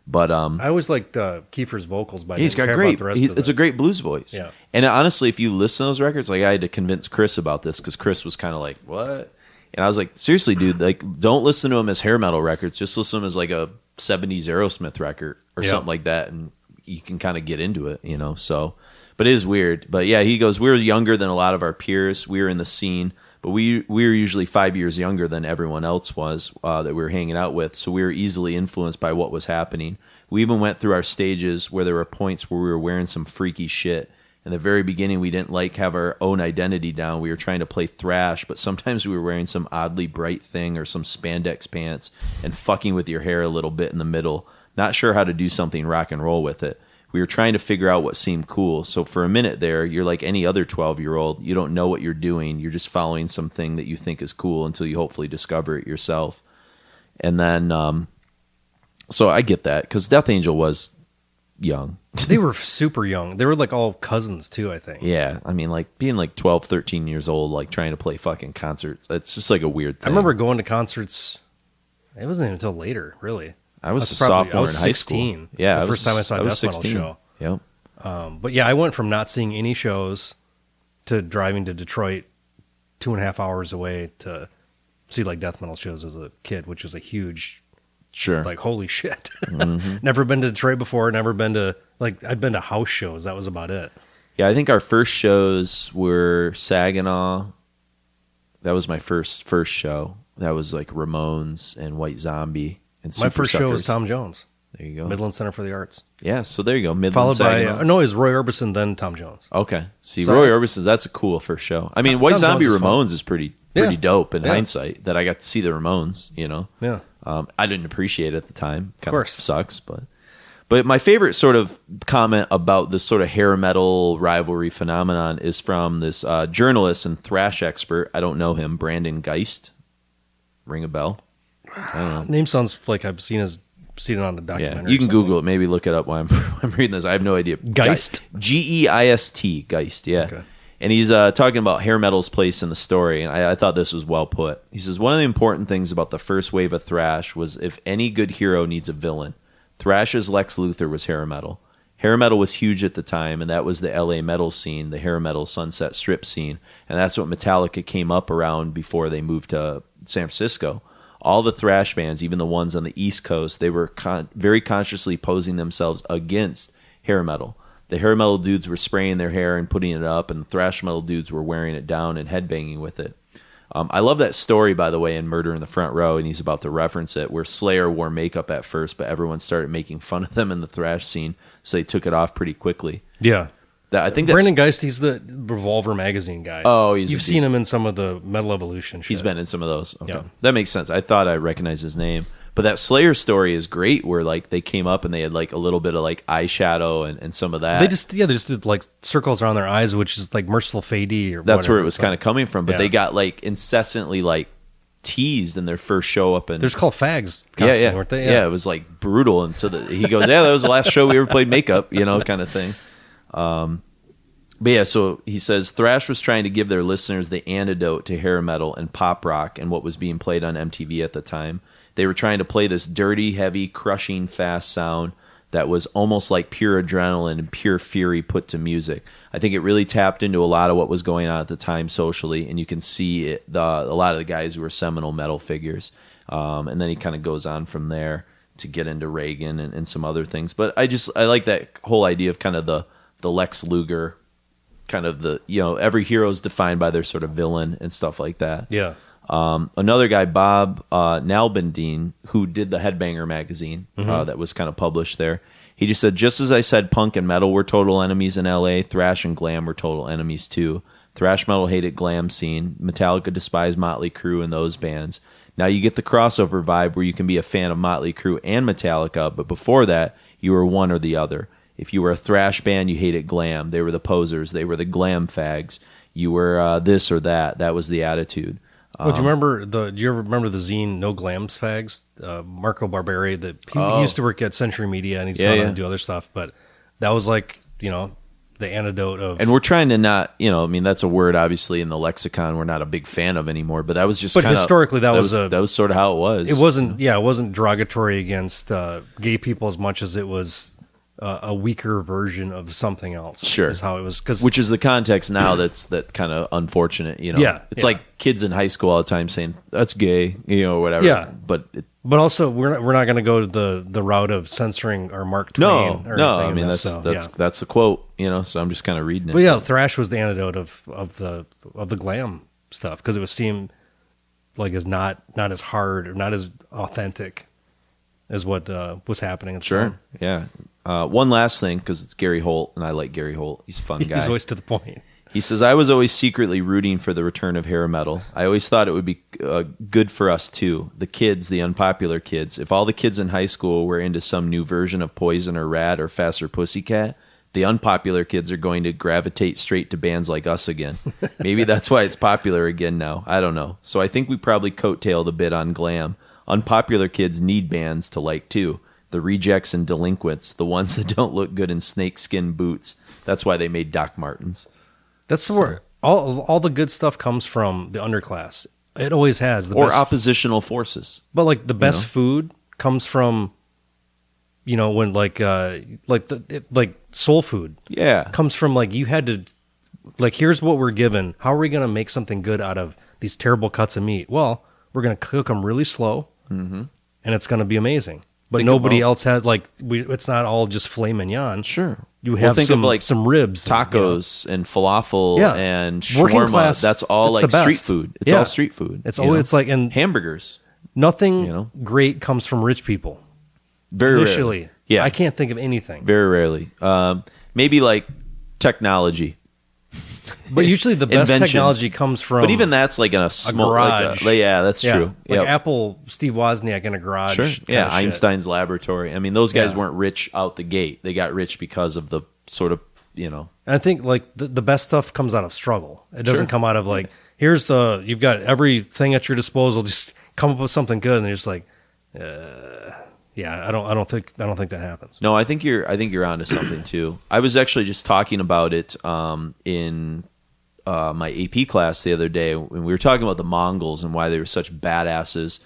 But I always liked Kiefer's vocals. He's got great. It's a great blues voice. Yeah. And honestly, if you listen to those records, like I had to convince Chris about this because Chris was kind of like, "What?" And I was like, "Seriously, dude, like don't listen to them as hair metal records. Just listen to them as like a '70s Aerosmith record or something like that, and you can kind of get into it, So, but it is weird. But yeah, he goes, we were younger than a lot of our peers. We were in the scene. But we were usually 5 years younger than everyone else was that we were hanging out with, so we were easily influenced by what was happening. We even went through our stages where there were points where we were wearing some freaky shit. In the very beginning, we didn't have our own identity down. We were trying to play thrash, but sometimes we were wearing some oddly bright thing or some spandex pants and fucking with your hair a little bit in the middle. Not sure how to do something rock and roll with it. We were trying to figure out what seemed cool. So for a minute there, you're like any other 12-year-old. You don't know what you're doing. You're just following something that you think is cool until you hopefully discover it yourself. And then, so I get that because Death Angel was young. They were super young. They were like all cousins too, I think. Yeah. I mean, like being like 12, 13 years old, like trying to play fucking concerts. It's just like a weird thing. I remember going to concerts. It wasn't even until later, really. I was a sophomore in high 16. School. Yeah, the first time I saw a death metal show. Yep. But yeah, I went from not seeing any shows to driving to Detroit 2.5 hours away to see like death metal shows as a kid, which was a huge, like holy shit. Never been to Detroit before. Never been to I'd been to house shows. That was about it. Yeah, I think our first shows were Saginaw. That was my first show. That was like Ramones and White Zombie. My first show was Tom Jones. There you go. Midland Center for the Arts. Yeah, so there you go. Midland Followed by, no, it was Roy Orbison, then Tom Jones. Okay. See, Roy Orbison, that's a cool first show. I mean, White Zombie Ramones is pretty dope in hindsight that I got to see the Ramones, Yeah. I didn't appreciate it at the time. Of course. Sucks, but my favorite sort of comment about this sort of hair metal rivalry phenomenon is from this journalist and thrash expert. I don't know him, Brandon Geist. Ring a bell? I don't know. Name sounds like I've seen it on a documentary. Yeah, you can Google it. Maybe look it up while I'm reading this. I have no idea. Geist? Geist. Geist, yeah. Okay. And he's talking about hair metal's place in the story, and I thought this was well put. He says, one of the important things about the first wave of thrash was if any good hero needs a villain, Thrash's Lex Luthor was hair metal. Hair metal was huge at the time, and that was the LA metal scene, the hair metal Sunset Strip scene, and that's what Metallica came up around before they moved to San Francisco. All the thrash bands, even the ones on the East Coast, they were very consciously posing themselves against hair metal. The hair metal dudes were spraying their hair and putting it up, and the thrash metal dudes were wearing it down and headbanging with it. I love that story, by the way, in Murder in the Front Row, and he's about to reference it, where Slayer wore makeup at first, but everyone started making fun of them in the thrash scene, so they took it off pretty quickly. Yeah. I think that's Brandon Geist. He's the Revolver magazine guy. Oh, you've seen him in some of the Metal Evolution shit. He's been in some of those. Okay. Yeah. That makes sense. I thought I recognized his name. But that Slayer story is great where like they came up and they had like a little bit of like eyeshadow and some of that. They just did like circles around their eyes, which is like Merciful Fade or that's whatever. where it was kind of coming from. But Yeah. they got like incessantly like teased in their first show up in They're just called fags constantly, weren't they? Yeah, it was like brutal until he goes, yeah, that was the last show we ever played makeup, kind of thing. But yeah, so he says Thrash was trying to give their listeners the antidote to hair metal and pop rock and what was being played on MTV at the time. They were trying to play this dirty, heavy, crushing, fast sound that was almost like pure adrenaline and pure fury put to music. I think it really tapped into a lot of what was going on at the time socially, and you can see it, a lot of the guys who were seminal metal figures. And then he kind of goes on from there to get into Reagan and some other things. But I like that whole idea of kind of the Lex Luger, kind of the, every hero is defined by their sort of villain and stuff like that. Yeah. Another guy, Bob Nalbandine, who did the Headbanger magazine that was kind of published there, he just said, just as I said punk and metal were total enemies in LA, thrash and glam were total enemies too. Thrash metal hated glam scene. Metallica despised Motley Crue and those bands. Now you get the crossover vibe where you can be a fan of Motley Crue and Metallica, but before that, you were one or the other. If you were a thrash band, you hated glam. They were the posers. They were the glam fags. You were this or that. That was the attitude. Do you remember do you ever remember the zine No Glams Fags? Marco Barberi, he used to work at Century Media and he's gone on to do other stuff, but that was like, the antidote of. And we're trying to not, that's a word obviously in the lexicon we're not a big fan of anymore, but that was just But historically that was sort of how it was. It wasn't derogatory against gay people as much as it was a weaker version of something else. Sure, is how it was, which is the context now. That kind of unfortunate. It's like kids in high school all the time saying that's gay, whatever. Yeah, but also we're not going to go to the route of censoring or Mark Twain. No. I mean that's the quote. So I'm just kind of reading it. But yeah, thrash was the antidote of the glam stuff because it seemed like it's not as hard or not as authentic as what was happening. At the time. Yeah. One last thing, because it's Gary Holt, and I like Gary Holt. He's a fun guy. He's always to the point. He says, I was always secretly rooting for the return of hair metal. I always thought it would be good for us, too. The kids, the unpopular kids. If all the kids in high school were into some new version of Poison or Rat or Faster Pussycat, the unpopular kids are going to gravitate straight to bands like us again. Maybe that's why it's popular again now. I don't know. So I think we probably coattailed a bit on glam. Unpopular kids need bands to like, too. The rejects and delinquents, the ones that don't look good in snakeskin boots. That's why they made Doc Martens. That's where all the good stuff comes from the underclass. It always has. Or oppositional forces. But like the best food comes from, when like soul food. Yeah. Comes from like you had to, like here's what we're given. How are we going to make something good out of these terrible cuts of meat? Well, we're going to cook them really slow, and it's going to be amazing. But nobody else has it's not all just filet mignon. Sure, you have some ribs, tacos, and falafel, and shawarma. Working class, that's all like street food. It's all street food. It's always it's like and hamburgers. Nothing great comes from rich people. Very initially, rarely. Yeah, I can't think of anything. Very rarely. Maybe like technology. But usually the best technology comes from. But even that's like in a small garage. That's true. Like Apple, Steve Wozniak in a garage. Sure. Yeah, Einstein's laboratory. I mean, those guys weren't rich out the gate. They got rich because of the sort of, And I think like the best stuff comes out of struggle. It doesn't come out of like, you've got everything at your disposal. Just come up with something good, and you're just like, I don't think that happens. No, I think you're onto something too. I was actually just talking about it in my AP class the other day when we were talking about the Mongols and why they were such badasses.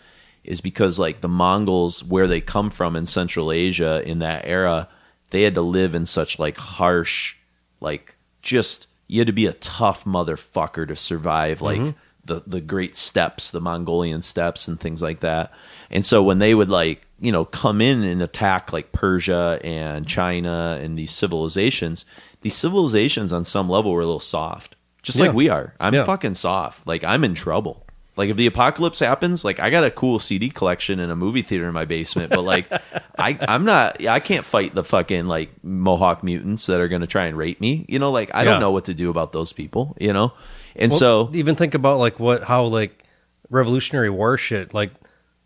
Is because like the Mongols, where they come from in Central Asia in that era, they had to live in such like harsh, like just you had to be a tough motherfucker to survive like the great steppes, the Mongolian steppes and things like that. And so when they would like come in and attack like Persia and China and these civilizations on some level were a little soft, just like we are. I'm fucking soft. Like I'm in trouble. Like if the apocalypse happens, like I got a cool CD collection in a movie theater in my basement, but like I can't fight the fucking like Mohawk mutants that are going to try and rape me. You know, like I don't know what to do about those people, you know? And so even think about like how like Revolutionary War shit, like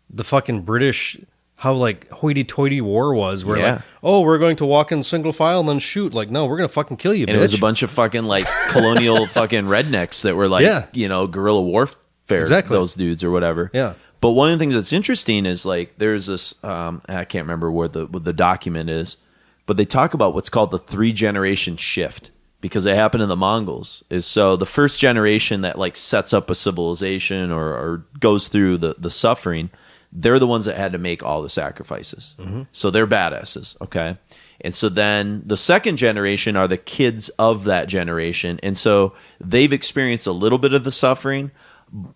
the fucking British, how like hoity-toity war was, where like, oh, we're going to walk in single file and then shoot. Like, no, we're going to fucking kill you, and bitch. it was a bunch of fucking like colonial fucking rednecks that were like, you know, guerrilla warfare, those dudes or whatever. Yeah. But one of the things that's interesting is like there's this, I can't remember what the document is, but they talk about what's called the 3-generation shift, because it happened in the Mongols. Is so the first generation that like sets up a civilization or goes through the suffering, they're the ones that had to make all the sacrifices. Mm-hmm. So they're badasses, okay? And so then the second generation are the kids of that generation. And so they've experienced a little bit of the suffering,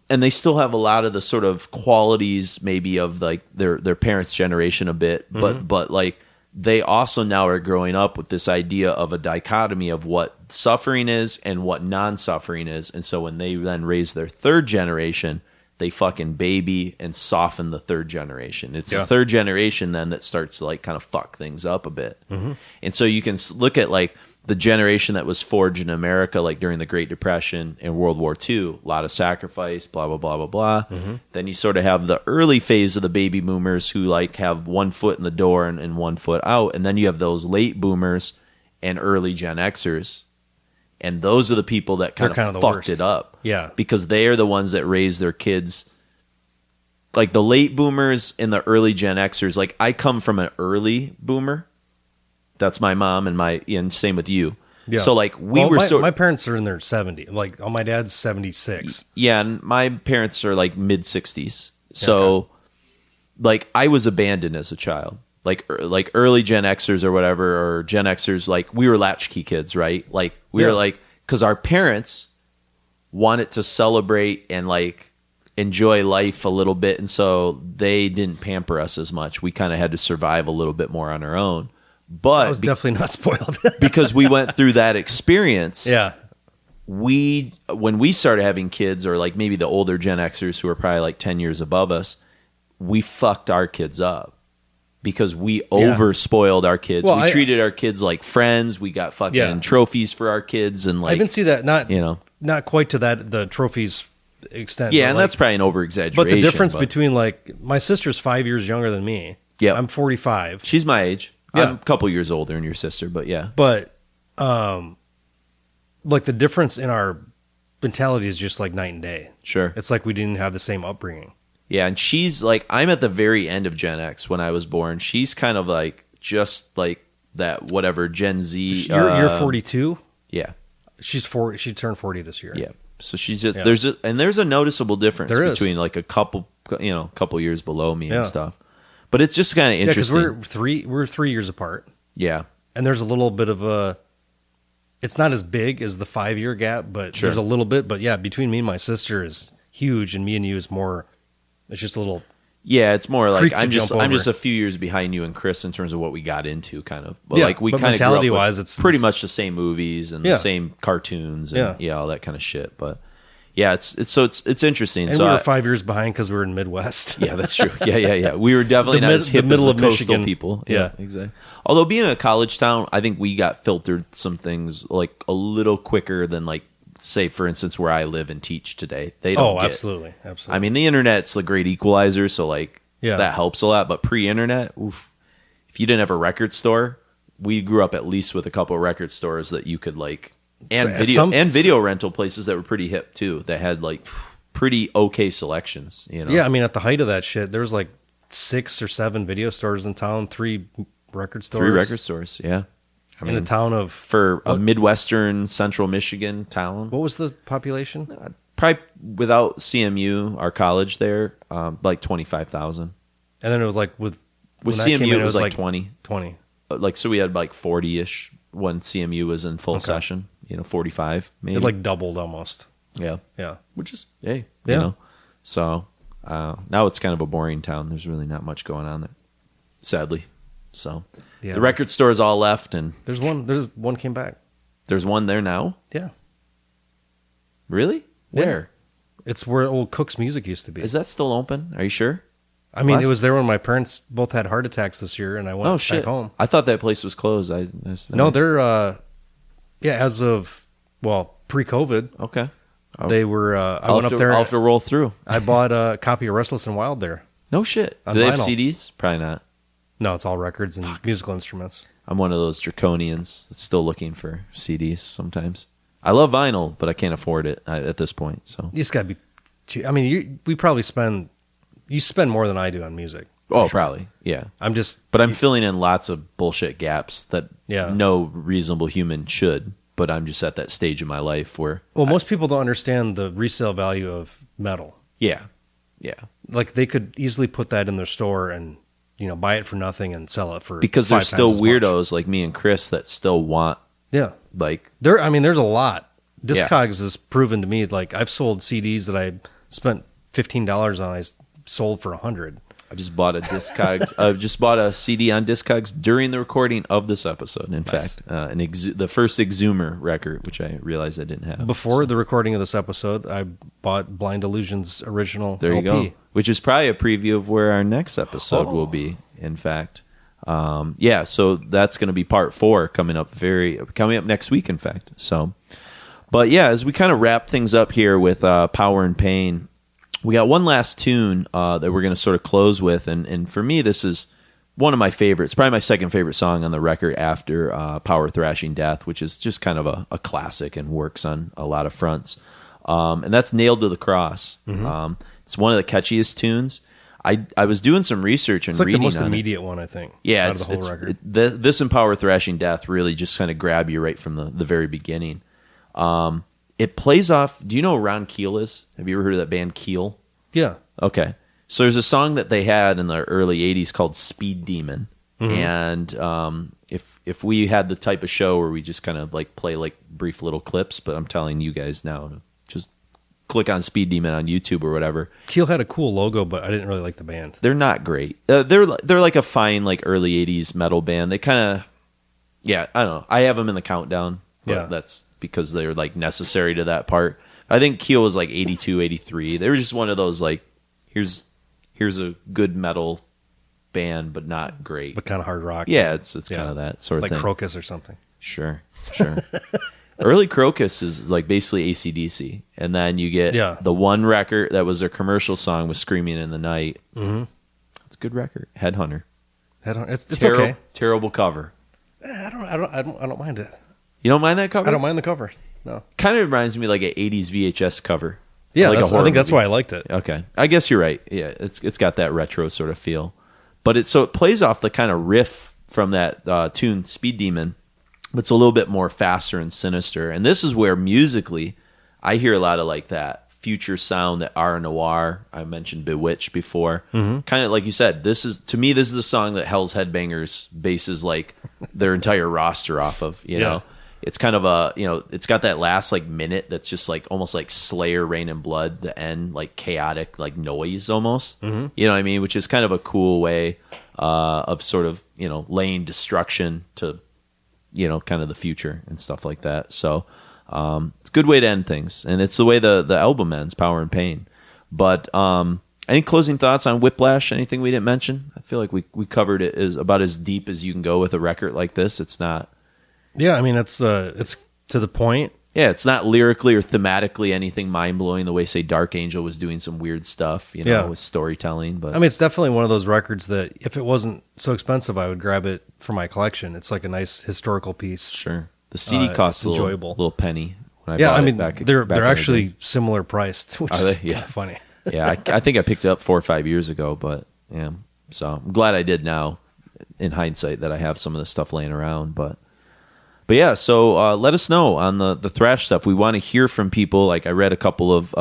and they still have a lot of the sort of qualities maybe of like their parents' generation a bit, but like they also now are growing up with this idea of a dichotomy of what suffering is and what non-suffering is. And so when they then raise their third generation, they fucking baby and soften the third generation. It's the third generation then that starts to like kind of fuck things up a bit. Mm-hmm. And so you can look at like the generation that was forged in America, like during the Great Depression and World War II, a lot of sacrifice, blah, blah, blah, blah, blah. Mm-hmm. Then you sort of have the early phase of the baby boomers who like have 1 foot in the door and 1 foot out. And then you have those late boomers and early Gen Xers. And those are the people that kind of fucked worst. It up. Yeah. Because they are the ones that raise their kids. Like the late boomers and the early Gen Xers, like I come from an early boomer. That's my mom and same with you. Yeah. So like my parents are in their 70s. Like my dad's 76. Yeah, and my parents are like mid 60s. So like I was abandoned as a child. Like early Gen Xers or whatever, or Gen Xers, like we were latchkey kids, right? Like we were like, because our parents wanted to celebrate and like enjoy life a little bit, and so they didn't pamper us as much. We kind of had to survive a little bit more on our own. But I was definitely not spoiled because we went through that experience. Yeah. When we started having kids, or like maybe the older Gen Xers who are probably like 10 years above us, we fucked our kids up because we over spoiled our kids. Well, we treated our kids like friends. We got fucking trophies for our kids, and like I even see that not quite to the trophies extent. Yeah, and like, that's probably an over exaggeration. But the difference between like my sister's 5 years younger than me. Yeah, I'm 45. She's my age. Yeah. I'm a couple years older than your sister, but yeah. But, like the difference in our mentality is just like night and day. Sure. It's like we didn't have the same upbringing. Yeah, and she's like, I'm at the very end of Gen X when I was born. She's kind of like, just like that, whatever, Gen Z. You're 42? Yeah. She's 40. She turned 40 this year. Yeah. So she's just, there's a noticeable difference between like a couple years below me and stuff. But it's just kind of interesting. Yeah, because we're 3 years apart. Yeah. And there's a little bit of it's not as big as the 5 year gap, but there's a little bit. But yeah, between me and my sister is huge, and me and you is more, it's just a little. Yeah, it's more like I'm just a few years behind you and Chris in terms of what we got into, kind of. But like we kind of mentality wise, it's pretty much the same movies and the same cartoons and all that kind of shit. But yeah, it's interesting. And so we were 5 years behind because we were in Midwest. Yeah, that's true. Yeah. We were definitely not as hip as the coastal people. Yeah, exactly. Although being a college town, I think we got filtered some things like a little quicker than like, say, for instance, where I live and teach today. They don't get. Absolutely. I mean, the internet's the great equalizer, so like that helps a lot. But pre-internet, if you didn't have a record store, we grew up at least with a couple of record stores that you could like. And video rental places that were pretty hip too, that had like pretty okay selections, you know. Yeah, I mean at the height of that shit, there was like 6 or 7 video stores in town, 3 record stores. 3 record stores, yeah. I mean, in a town of a Midwestern Central Michigan town. What was the population? Probably without CMU, our college there, like 25,000. And then it was like with CMU it was like 20. 20. Like so we had like 40ish when CMU was in full session. 45 maybe. It like doubled almost. Yeah. Which is, you Yeah. know. So now it's kind of a boring town. There's really not much going on there, sadly. So the record stores all left, and there's one came back. There's one there now? Yeah. Really? Where? It's where old Cook's Music used to be. Is that still open? Are you sure? I mean, it was there when my parents both had heart attacks this year, and I went back home. I thought that place was closed. No, they're as of pre-COVID. Okay. They were. I went up there. I'll have to roll through. I bought a copy of Restless and Wild there. No shit. Do they have CDs? Probably not. No, it's all records and musical instruments. I'm one of those draconians that's still looking for CDs sometimes. I love vinyl, but I can't afford it at this point. So it's got to be cheap. I mean, we probably you spend more than I do on music. Oh, sure. Probably. Yeah. But I'm filling in lots of bullshit gaps that no reasonable human should. But I'm just at that stage in my life where... Well, most people don't understand the resale value of metal. Yeah. Yeah. Like, they could easily put that in their store and, buy it for nothing and sell it for because there's still weirdos like me and Chris that still want... Yeah. Like... there's a lot. Discogs has proven to me, like, I've sold CDs that I spent $15 on, I sold for $100. I just bought a Discogs. I just bought a CD on Discogs during the recording of this episode. In fact, the first Exhumer record, which I realized I didn't have before the recording of this episode. I bought Blind Illusion's original. There you LP. go. Which is probably a preview of where our next episode will be. In fact, so that's going to be part 4 coming up next week. In fact, but yeah, as we kind of wrap things up here with Power and Pain. We got one last tune that we're going to sort of close with, and for me, this is one of my favorites, probably my second favorite song on the record after Power Thrashing Death, which is just kind of a classic and works on a lot of fronts. And that's Nailed to the Cross. Mm-hmm. It's one of the catchiest tunes. I was doing some research and reading on it. It's like the most immediate one, I think. Yeah, out of the whole record. This and Power Thrashing Death really just kind of grab you right from the very beginning. It plays off... Do you know who Ron Keel is? Have you ever heard of that band Keel? Yeah. Okay. So there's a song that they had in the early 80s called Speed Demon. Mm-hmm. And if we had the type of show where we just kind of like play like brief little clips, but I'm telling you guys now to just click on Speed Demon on YouTube or whatever. Keel had a cool logo, but I didn't really like the band. They're not great. They're like a fine like early 80s metal band. They kind of... Yeah, I don't know. I have them in the countdown. But that's because they're like necessary to that part. I think Keel was like 82, 83. They were just one of those like, here's a good metal band, but not great. But kind of hard rock. Yeah, it's kind of that sort of like thing. Like Crocus or something. Sure. Early Crocus is like basically AC/DC. And then you get the one record that was their commercial song was Screaming in the Night. Mm-hmm. It's a good record. Headhunter. It's okay. Terrible cover. I don't mind it. You don't mind that cover? I don't mind the cover. No. Kind of reminds me like an 80s VHS cover. Yeah, like I think that's why I liked it. Okay. I guess you're right. Yeah, it's got that retro sort of feel. But it plays off the kind of riff from that tune Speed Demon, but it's a little bit more faster and sinister. And this is where musically I hear a lot of like that future sound, that R noir. I mentioned Bewitched before. Mm-hmm. Kind of like you said, this is the song that Hell's Headbangers bases like their entire roster off of, you know. It's kind of it's got that last like minute that's just like almost like Slayer, Rain and Blood, the end, like chaotic like noise almost. Mm-hmm. You know what I mean? Which is kind of a cool way of sort of, laying destruction to, kind of the future and stuff like that. So it's a good way to end things. And it's the way the album ends, Power and Pain. But any closing thoughts on Whiplash? Anything we didn't mention? I feel like we covered it about as deep as you can go with a record like this. It's not... Yeah, I mean, it's to the point. Yeah, it's not lyrically or thematically anything mind-blowing the way, say, Dark Angel was doing some weird stuff, with storytelling. But I mean, it's definitely one of those records that if it wasn't so expensive, I would grab it for my collection. It's like a nice historical piece. Sure. The CD costs a little penny when I bought it they're actually similar priced, which is kind of funny. Yeah, I think I picked it up 4 or 5 years ago, but yeah. So I'm glad I did now, in hindsight, that I have some of this stuff laying around, But yeah, so let us know on the thrash stuff. We want to hear from people. Like I read a couple of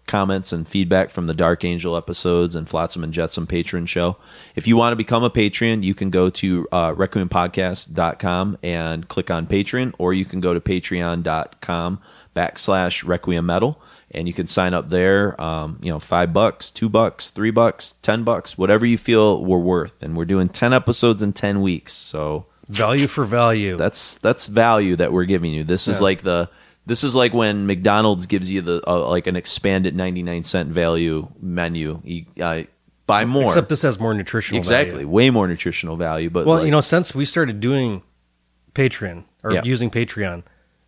comments and feedback from the Dark Angel episodes and Flotsam and Jetsam Patreon show. If you want to become a Patreon, you can go to RequiemPodcast.com and click on Patreon, or you can go to patreon.com/RequiemMetal, and you can sign up there. $5, $2, $3, $10, whatever you feel we're worth. And we're doing 10 episodes in 10 weeks, so... Value for value. That's value that we're giving you. This is like the This is like when McDonald's gives you the like an expanded 99-cent value menu. You buy more. Except this has more nutritional value. Way more nutritional value. But well, like, since we started doing Patreon or using Patreon,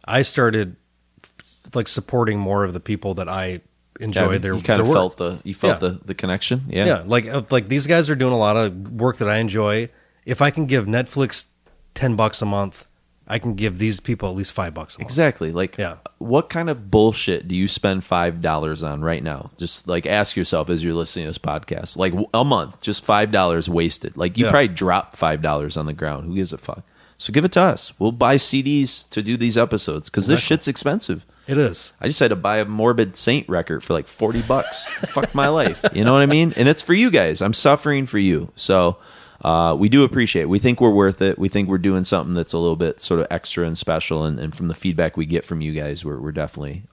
I started like supporting more of the people that I enjoy their work. Felt the connection. Yeah. Like these guys are doing a lot of work that I enjoy. If I can give Netflix $10 a month, I can give these people at least $5 a month. Exactly. Like, what kind of bullshit do you spend $5 on right now? Just like ask yourself as you're listening to this podcast. Like a month, just $5 wasted. Like you probably dropped $5 on the ground. Who gives a fuck? So give it to us. We'll buy CDs to do these episodes because this shit's expensive. It is. I just had to buy a Morbid Saint record for like $40. Fuck my life. You know what I mean? And it's for you guys. I'm suffering for you. So we do appreciate it. We think we're worth it. We think we're doing something that's a little bit sort of extra and special. And from the feedback we get from you guys, we're definitely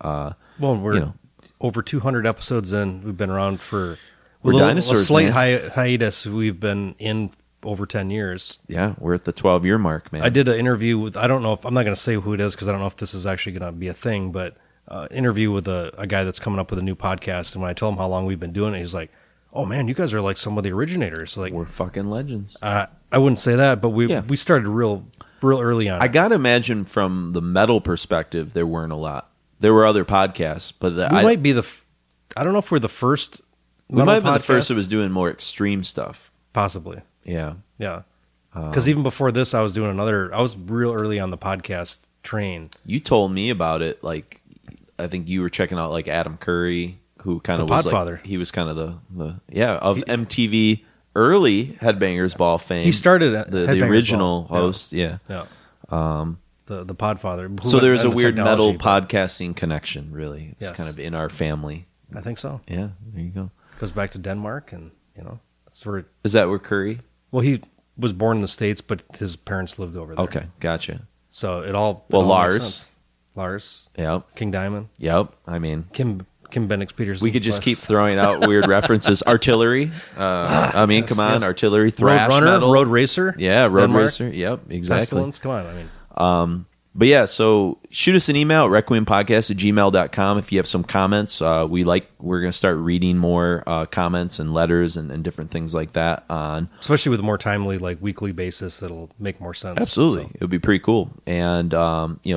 we're over 200 episodes in. We've been around for dinosaurs, a slight hiatus. We've been in over 10 years. Yeah, we're at the 12-year mark, man. I did an interview with, I don't know if, I'm not going to say who it is because I don't know if this is actually going to be a thing, but interview with a guy that's coming up with a new podcast. And when I told him how long we've been doing it, he's like, oh man, you guys are like some of the originators. Like, we're fucking legends. I wouldn't say that, but we started real early on. I got to imagine from the metal perspective, there weren't a lot. There were other podcasts, but we might be I don't know if we're the first. We might have been the first that was doing more extreme stuff. Possibly. Yeah. Yeah. Because even before this, I was real early on the podcast train. You told me about it. Like, I think you were checking out like Adam Curry, who kind of was Podfather. Like, he was kind of of MTV early Headbangers Ball fame. He started the original host. Yeah. The Podfather. So there's a weird metal podcasting connection, really. It's kind of in our family. I think so. Yeah, there you go. Goes back to Denmark, and that's where. Is that where Curry? Well, he was born in the States, but his parents lived over there. Okay, gotcha. So it all. Lars. Yep. King Diamond. Yep. I mean, Kim Bendix Peterson. We could just keep throwing out weird references. Artillery. Come on, Artillery. Thrash Road Runner, metal. Road Racer. Yeah, Road Denmark. Racer. Yep, exactly. Pestilence. Come on, I mean. But yeah, so shoot us an email at requiempodcast@gmail.com if you have some comments. We're going to start reading more comments and letters and different things like that on. Especially with a more timely, like weekly basis, it'll make more sense. Absolutely. So. It would be pretty cool. And,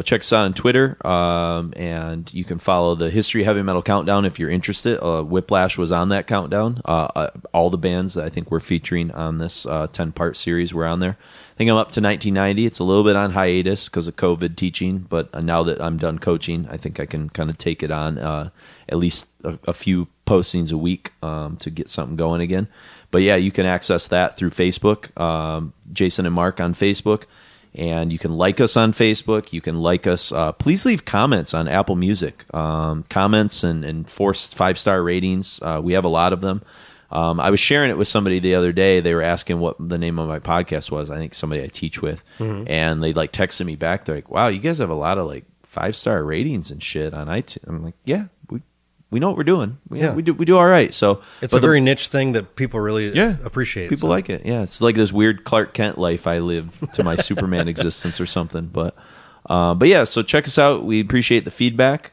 check us out on Twitter. And you can follow the History Heavy Metal Countdown if you're interested. Whiplash was on that countdown. All the bands that I think we're featuring on this 10-part series were on there. I think I'm up to 1990. It's a little bit on hiatus because of COVID teaching, but now that I'm done coaching, I think I can kind of take it on at least a few postings a week to get something going again. But yeah, you can access that through Facebook, Jason and Mark on Facebook, and you can like us on Facebook. You can like us. Please leave comments on Apple Music, comments and forced 5-star ratings. We have a lot of them. I was sharing it with somebody the other day. They were asking what the name of my podcast was. I think somebody I teach with, and they like texted me back. They're like, "Wow, you guys have a lot of like 5-star ratings and shit on iTunes." I'm like, "Yeah, we know what we're doing. We do all right." So it's a very niche thing that people really appreciate. People like it. Yeah, it's like this weird Clark Kent life I live to my Superman existence or something. But yeah, so check us out. We appreciate the feedback.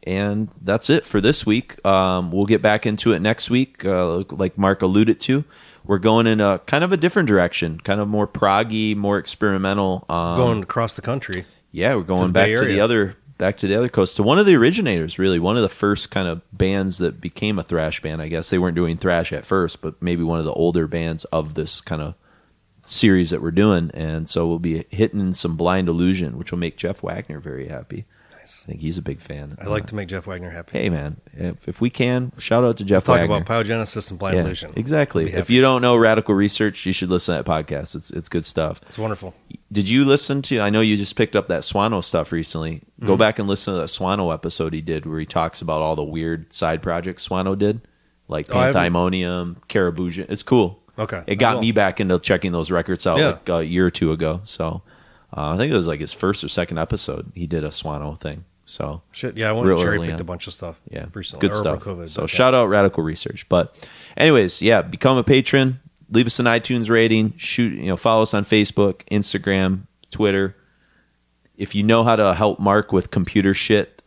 And that's it for this week. We'll get back into it next week. Like Mark alluded to, we're going in a kind of a different direction, kind of more proggy, more experimental. Going across the country. Yeah, we're going back to the other coast, to one of the originators, really, one of the first kind of bands that became a thrash band. I guess they weren't doing thrash at first, but maybe one of the older bands of this kind of series that we're doing. And so we'll be hitting some Blind Illusion, which will make Jeff Wagner very happy. Nice. I think he's a big fan. I like to make Jeff Wagner happy. Hey man, if we can, shout out to Jeff Wagner. Talk about Pyogenesis and Blind Illusion. Exactly. If you don't know Radical Research, you should listen to that podcast. It's good stuff. It's wonderful. Did you listen to, I know you just picked up that Swano stuff recently. Go back and listen to that Swano episode he did where he talks about all the weird side projects Swano did, like Panthymonium, Carabuja. It's cool. Okay. It got me back into checking those records out like a year or two ago. So I think it was like his first or second episode. He did a Swano thing. So shit, yeah, I went and cherry picked a bunch of stuff. Yeah, recently. Good stuff. So shout out Radical Research. But anyways, yeah, become a patron. Leave us an iTunes rating. Follow us on Facebook, Instagram, Twitter. if you know how to help Mark with computer shit,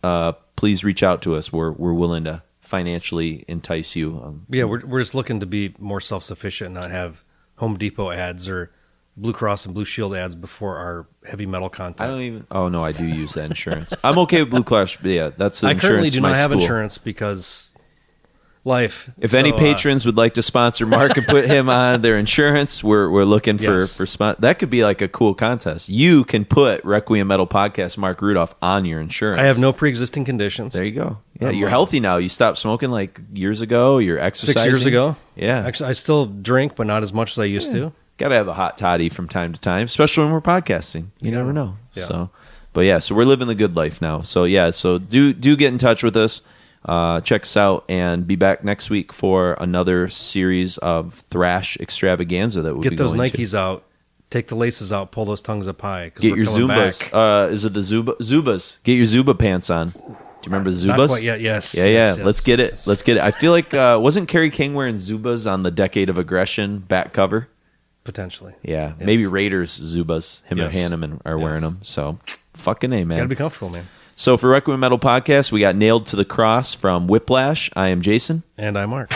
please reach out to us. We're willing to financially entice you. We're just looking to be more self-sufficient and not have Home Depot ads or Blue Cross and Blue Shield ads before our heavy metal content. I don't even. Oh no, I do use that insurance. I'm okay with Blue Cross, but yeah, that's the I insurance. currently do not have school. insurance because life. If any patrons would like to sponsor Mark and put him on their insurance, we're looking for that could be like a cool contest. You can put Requiem Metal Podcast Mark Rudolph on your insurance. I have no pre-existing conditions. There you go. Yeah, you're healthy now. You stopped smoking like years ago. You're exercising 6 years ago. Yeah, actually, I still drink, but not as much as I used to. Got to have a hot toddy from time to time, especially when we're podcasting. You never know. Yeah. So we're living the good life now. So do get in touch with us. Check us out and be back next week for another series of Thrash Extravaganza that we'll get be those going Nikes out, take the laces out, pull those tongues up high. Get your Zubas. Is it the Zubas? Get your Zuba pants on. Do you remember the Zubas? Not quite yet. Yes. Yeah. Yes, Let's get it. Let's get it. I feel like wasn't Kerry King wearing Zubas on the Decade of Aggression back cover? Potentially. Yeah. Yes. Maybe Raiders Zubas. Him or Hanneman are wearing them. So fucking A, man. Gotta be comfortable, man. So for Requiem Metal Podcast, we got Nailed to the Cross from Whiplash. I am Jason. And I'm Mark.